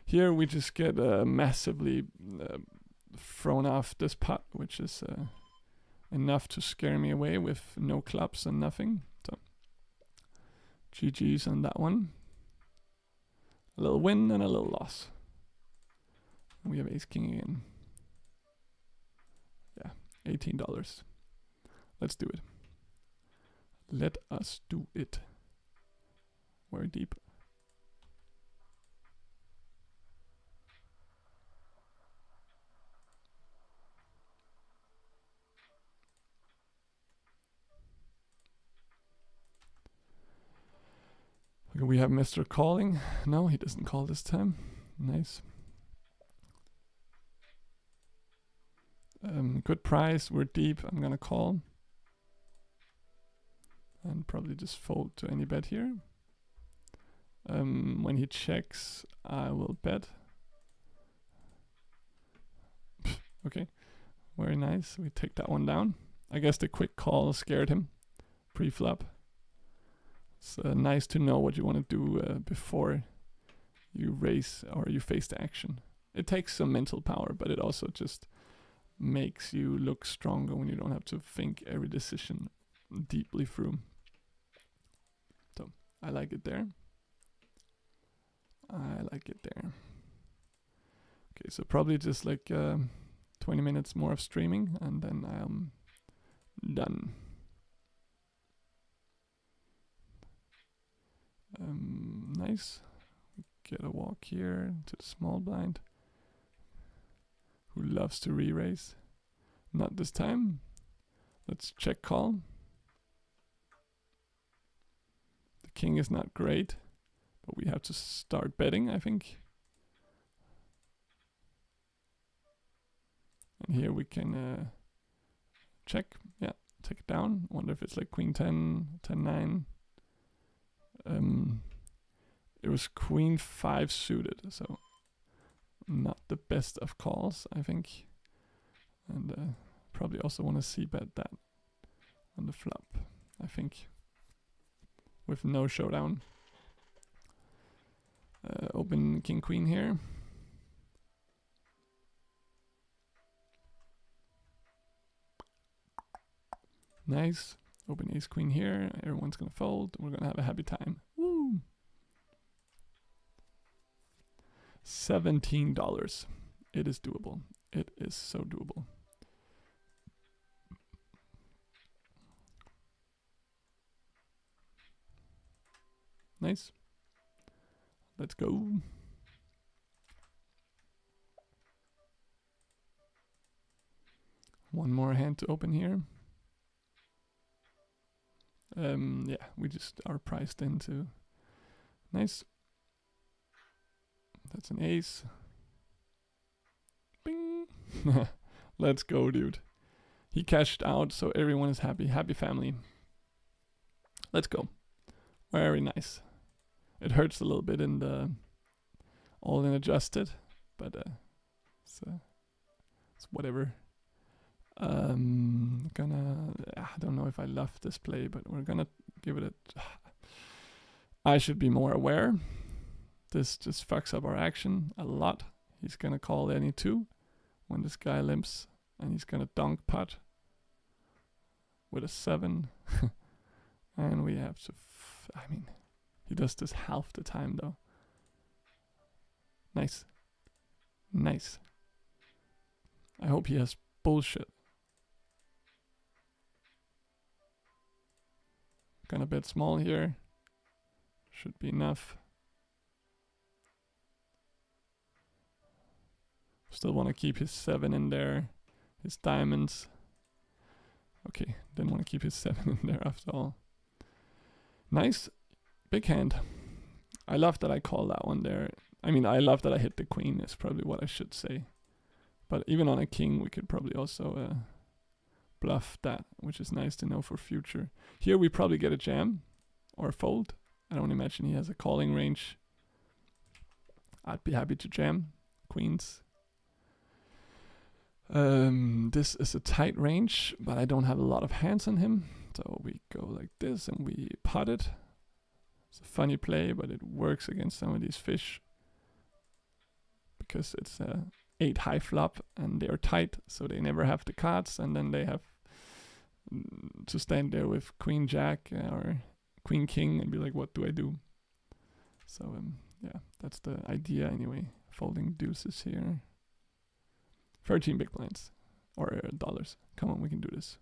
Here we just get massively thrown off this pot, which is enough to scare me away with no clubs and nothing. So GG's on that one. A little win and a little loss. We have ace king again. Yeah, $18. Let's do it. Let us do it. Very deep. Okay, we have Mr. Calling. No, he doesn't call this time. Nice. Good price. We're deep. I'm gonna call. And probably just fold to any bet here. When he checks, I will bet. Okay, very nice. We take that one down. I guess the quick call scared him pre-flop. It's nice to know what you want to do before you raise or you face the action. It takes some mental power, but it also just makes you look stronger when you don't have to think every decision deeply through. So I like it there. I like it there. Okay, so probably just like 20 minutes more of streaming and then I am done. Nice. Get a walk here to the small blind. Who loves to re-raise? Not this time. Let's check call. The king is not great, but we have to start betting, I think. And here we can check. Yeah, take it down. Wonder if it's like queen 10, 10-9. It was queen 5 suited, so not the best of calls, I think. And probably also want to see bet that on the flop, I think. With no showdown. Open king queen here. Nice. Open ace queen here. Everyone's gonna fold. We're gonna have a happy time. Woo! $17. It is doable. It is so doable. Nice. Let's go. One more hand to open here. Yeah, we just are priced into. Nice. That's an ace. Bing. Let's go, dude. He cashed out, so everyone is happy. Happy family. Let's go. Very nice. It hurts a little bit in the all-in adjusted, but it's whatever. I don't know if I love this play, but we're gonna give it a. I should be more aware. This just fucks up our action a lot. He's gonna call any 2 when this guy limps, and he's gonna dunk pot with a 7, and we have to. I mean, he does this half the time though. Nice, nice. I hope he has bullshit. Gonna bet small here. Should be enough. Still want to keep his 7 in there. His diamonds. Okay, didn't want to keep his 7 in there after all. Nice. Big hand. I love that I call that one there. I mean, I love that I hit the queen is probably what I should say. But even on a king, we could probably also bluff that, which is nice to know for future. Here we probably get a jam or a fold. I don't imagine he has a calling range. I'd be happy to jam queens. This is a tight range, but I don't have a lot of hands on him. So we go like this and we pot it. It's a funny play, but it works against some of these fish because it's a 8 high flop and they're tight, so they never have the cards, and then they have to stand there with Queen Jack or Queen King and be like, what do I do? So yeah, that's the idea anyway. Folding deuces here. 13 big blinds or dollars. Come on, we can do this.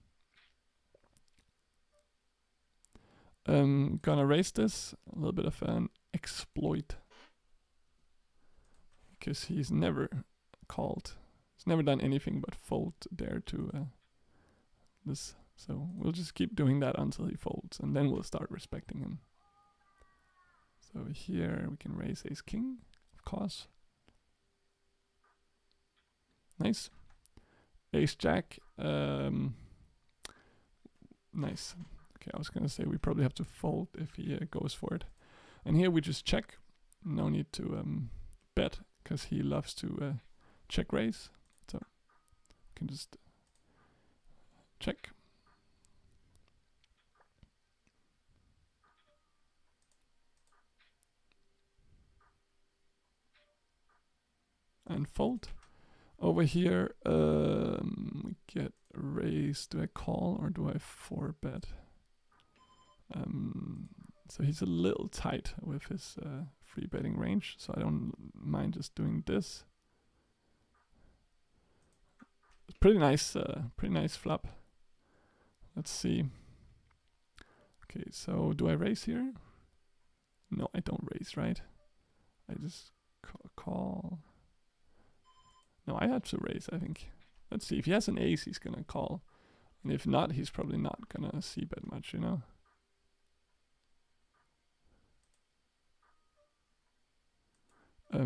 Gonna raise this. A little bit of an exploit. Because he's never called. He's never done anything but fold there to this. So we'll just keep doing that until he folds, and then we'll start respecting him. So here we can raise ace king, of course. Nice. Ace jack. Nice. Okay, I was gonna say we probably have to fold if he goes for it. And here we just check. No need to bet, because he loves to check raise. So we can just check. And fold. Over here, we get raise. Do I call or do I 4-bet? So he's a little tight with his free betting range, so I don't mind just doing this. Pretty nice flop. Let's see. Okay, so do I raise here? No, I don't raise, right? I just call. No, I have to raise, I think. Let's see. If he has an ace, he's gonna call. And if not, he's probably not gonna c-bet much, you know? I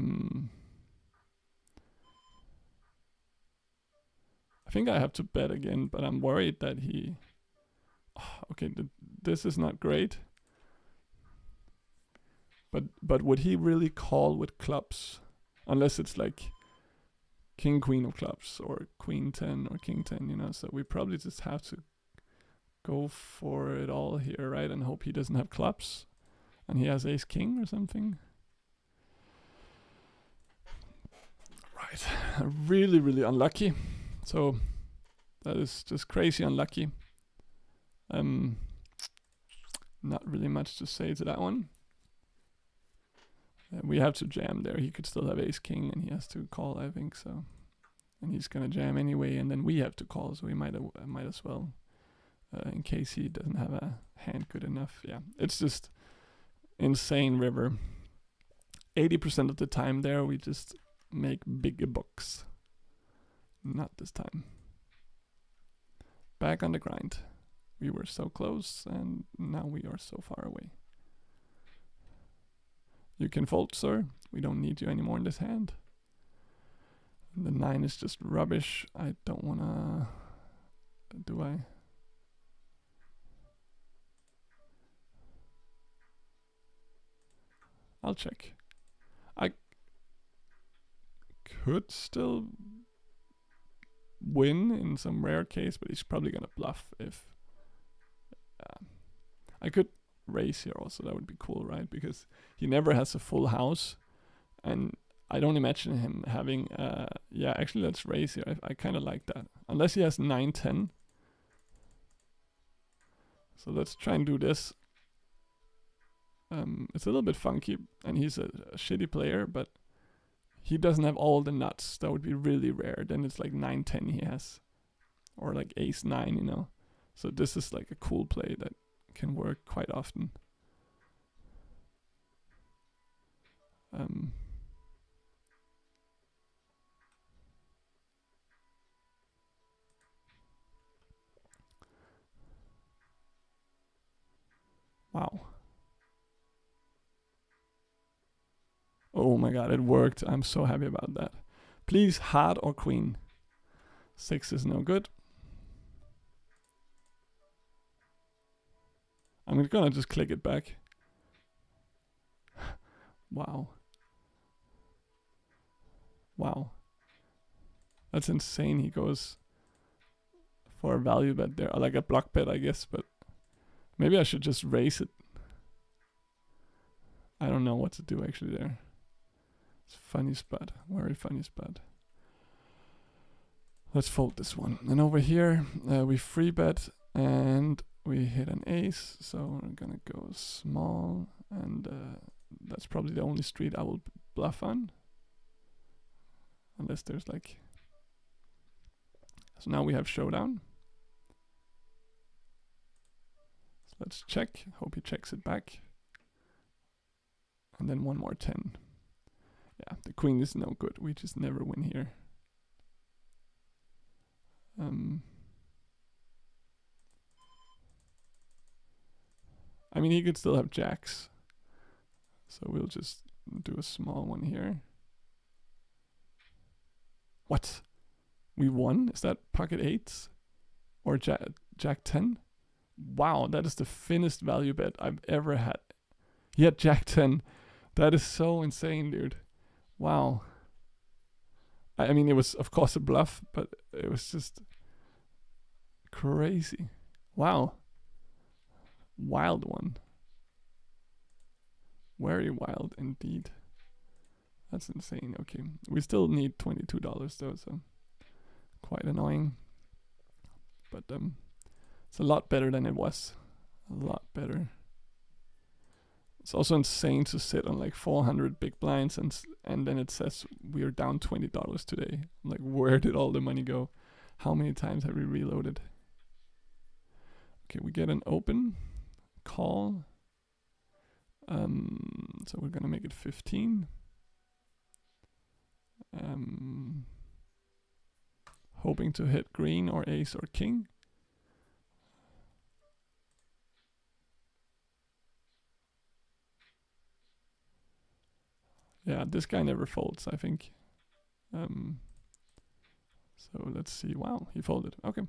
think I have to bet again, but I'm worried that he... Oh, okay, this is not great. But would he really call with clubs? Unless it's like king, queen of clubs, or queen 10, or king 10, you know? So we probably just have to go for it all here, right? And hope he doesn't have clubs. And he has ace king or something. Right, really, really unlucky. So that is just crazy unlucky. Not really much to say to that one. We have to jam there. He could still have ace king and he has to call, I think so. And he's gonna jam anyway, and then we have to call, so we might as well, in case he doesn't have a hand good enough. Yeah, it's just insane river. 80% of the time there we just make bigger bucks. Not this time. Back on the grind. We were so close and now we are so far away. You can fold, sir. We don't need you anymore in this hand. The 9 is just rubbish. I don't wanna... Do I? I'll check. I could still win in some rare case, but he's probably gonna bluff if... I could raise here also, that would be cool, right? Because he never has a full house, and I don't imagine him having... yeah, actually let's raise here. I kind of like that. Unless he has 9-10. So let's try and do this. It's a little bit funky, and he's a shitty player, but he doesn't have all the nuts. That would be really rare. Then it's like 9-10 he has, or like ace 9, you know. So this is like a cool play that can work quite often. Wow. Oh my god, it worked. I'm so happy about that. Please, heart or queen. 6 is no good. I'm gonna just click it back. Wow. Wow. That's insane. He goes for a value bet there. Or like a block bet, I guess, but Maybe I should just raise it. I don't know what to do actually there. It's a funny spot. Very funny spot. Let's fold this one. And over here, we free bet and we hit an ace. So we're gonna go small, and that's probably the only street I will bluff on. Unless there's like... So now we have showdown. So let's check. Hope he checks it back. And then one more 10. Yeah, the queen is no good. We just never win here. I mean, he could still have jacks. So we'll just do a small one here. What? We won? Is that pocket eights? Or jack 10? Wow, that is the thinnest value bet I've ever had. He had jack 10. That is so insane, dude. Wow. I mean, it was of course a bluff, but it was just crazy. Wow. Wild one. Very wild indeed. That's insane. Okay, we still need $22 though, so quite annoying. But it's a lot better than it was. A lot better. It's also insane to sit on like 400 big blinds and then it says we're down $20 today. I'm like, where did all the money go? How many times have we reloaded? Okay, we get an open call. So we're gonna make it 15. Hoping to hit green or ace or king. Yeah, this guy never folds, I think. So let's see. Wow, he folded. Okay.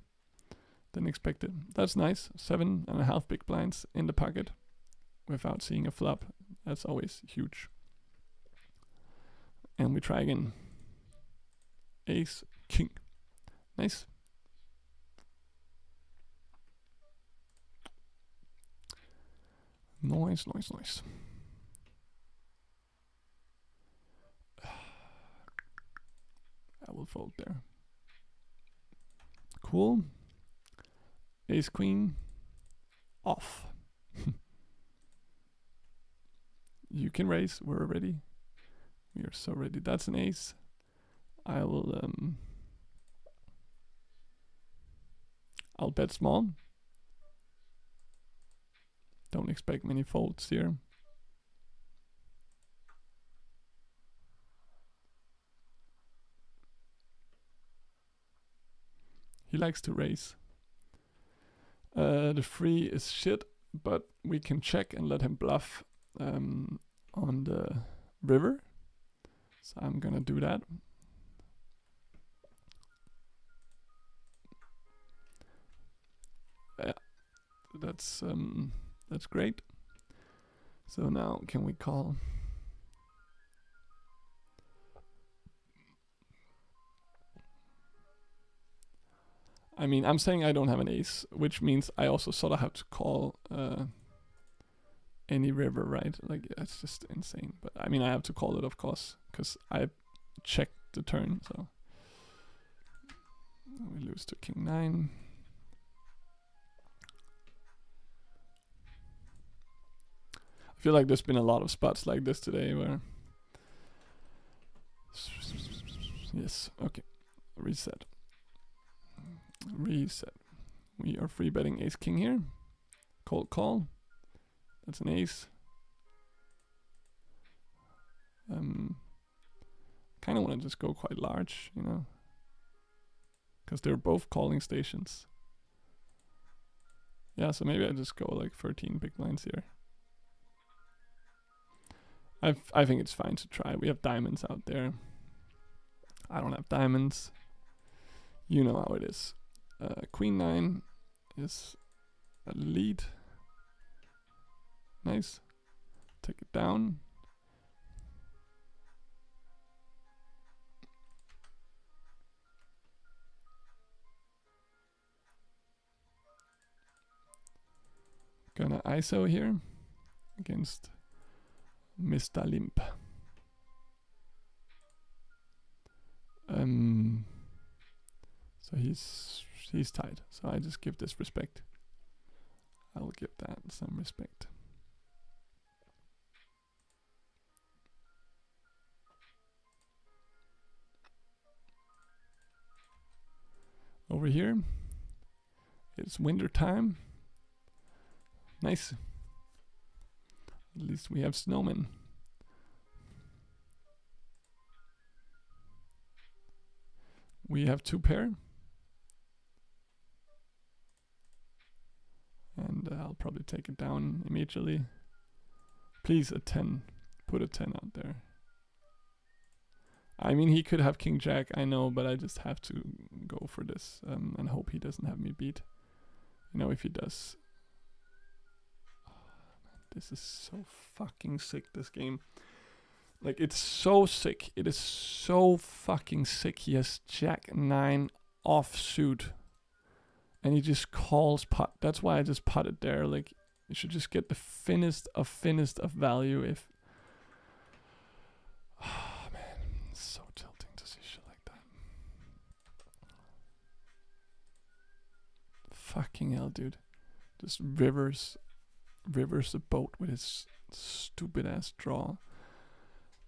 Didn't expect it. That's nice. 7.5 big blinds in the pocket without seeing a flop. That's always huge. And we try again. Ace, king. Nice. Nice, nice, nice. I will fold there. Cool. Ace, queen. Off. You can raise. We're ready. We are so ready. That's an ace. I will I'll bet small. Don't expect many folds here. He likes to raise. The free is shit, but we can check and let him bluff on the river. So I'm gonna do that. Yeah, that's great. So now can we call? I mean, I'm saying I don't have an ace, which means I also sort of have to call any river, right? Like, that's just insane. But I mean, I have to call it, of course, because I checked the turn, so. We lose to king 9. I feel like there's been a lot of spots like this today where... Yes, okay. Reset. Reset. We are free betting ace king here. Cold call. That's an ace. Kind of want to just go quite large, you know, because they're both calling stations. Yeah, so maybe I just go like 13 big blinds here. I think it's fine to try. We have diamonds out there. I don't have diamonds. You know how it is. Queen 9 is a lead. Nice. Take it down. Gonna ISO here against Mr. Limp. So he's tied. So I just give this respect. I will give that some respect. Over here, it's winter time. Nice. At least we have snowmen. We have 2 pair. And I'll probably take it down immediately. Please, a 10. Put a 10 out there. I mean, he could have King Jack, I know, but I just have to go for this and hope he doesn't have me beat. You know, if he does. Oh, man, this is so fucking sick, this game. Like, it's so sick. It is so fucking sick. He has Jack 9 offsuit. And he just calls pot. That's why I just putted there. Like, you should just get the thinnest of value if... Oh, man. It's so tilting to see shit like that. Fucking hell, dude. Just rivers the boat with his stupid ass draw.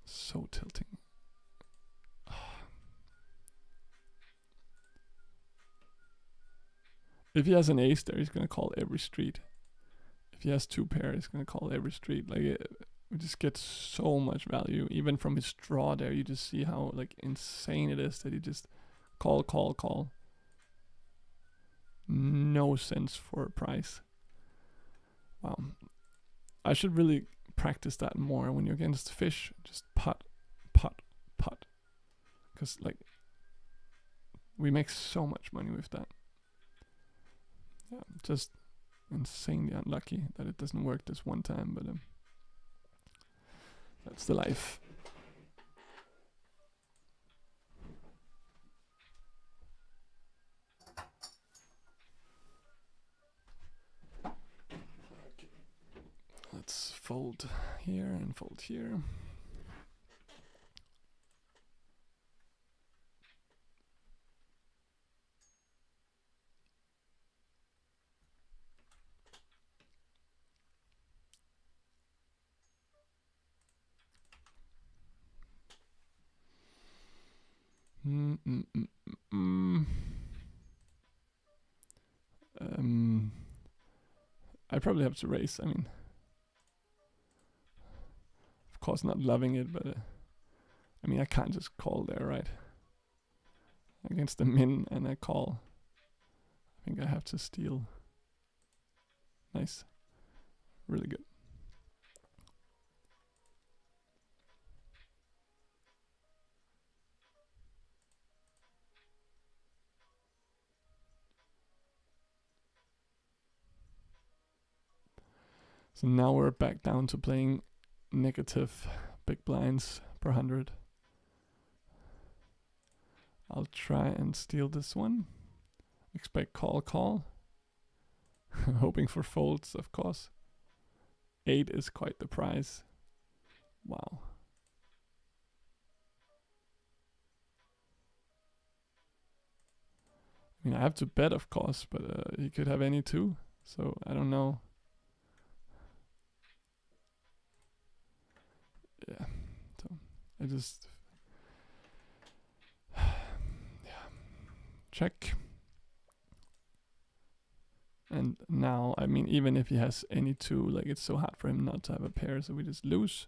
So tilting. If he has an ace there, he's gonna call every street. If he has 2 pair, he's gonna call every street. Like, we just get so much value. Even from his draw there, you just see how like insane it is that he just call. No sense for a price. Wow. I should really practice that more when you're against fish. Just putt. Because like, we make so much money with that. Yeah, just insanely unlucky that it doesn't work this one time, but that's the life. Okay. Let's fold here and fold here. I probably have to raise. I mean, of course, not loving it, but I mean, I can't just call there, right? Against the min, and I call. I think I have to steal. Nice, really good. So now we're back down to playing negative big blinds per 100. I'll try and steal this one. Expect call. Hoping for folds, of course. 8 is quite the prize. Wow. I mean, I have to bet, of course, but he could have any 2. So I don't know. Yeah. So I just check. And now, I mean, even if he has any 2, like, it's so hard for him not to have a pair, so we just lose.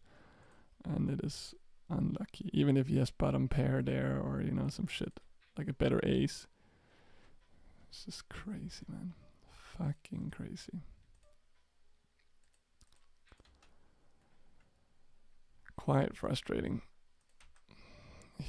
And it is unlucky. Even if he has bottom pair there, or, you know, some shit, like a better ace. It's just crazy, man. Fucking crazy. Quite frustrating. Yeah.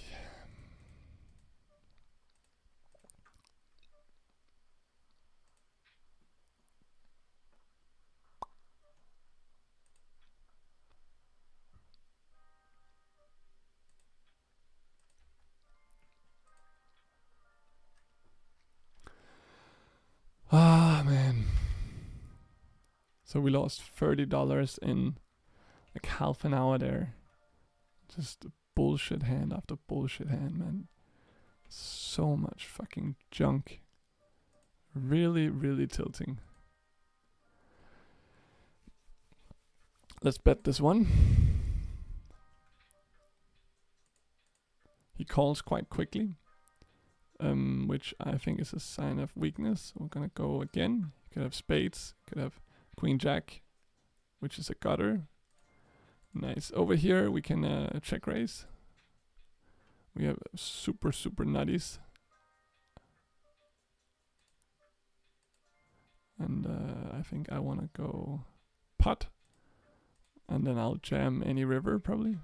Ah, man. So we lost $30 in like half an hour there. Just bullshit hand after bullshit hand, man. So much fucking junk. Really, really tilting. Let's bet this one. He calls quite quickly, which I think is a sign of weakness. We're gonna go again. You could have spades, you could have queen jack, which is a gutter. Nice. Over here we can check raise. We have super nutties. And I think I want to go pot. And then I'll jam any river probably.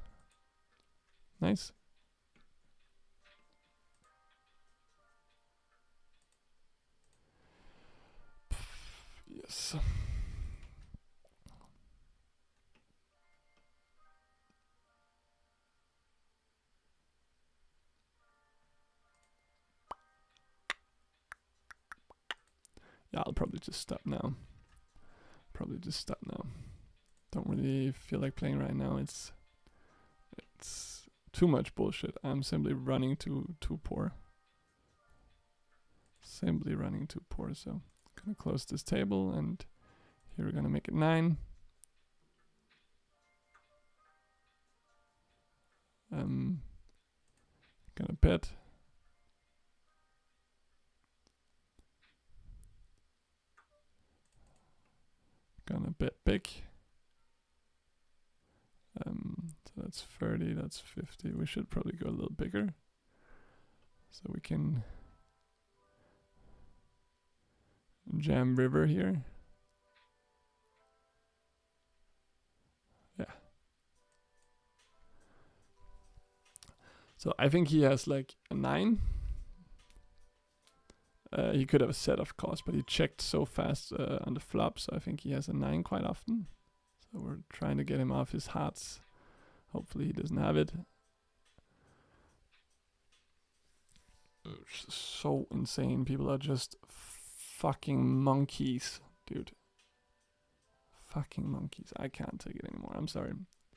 Nice. Yes. Yeah, I'll probably just stop now. Don't really feel like playing right now. It's too much bullshit. I'm simply running too poor. So gonna close this table, and here we're gonna make it 9. Gonna bet. Gonna bet big. So that's 30, that's 50. We should probably go a little bigger. So we can jam river here. Yeah. So I think he has like a 9. He could have a set, of course, but he checked so fast on the flop, so I think he has a 9 quite often. So we're trying to get him off his hearts. Hopefully he doesn't have it. It's so insane. People are just fucking monkeys, dude. Fucking monkeys. I can't take it anymore. I'm sorry.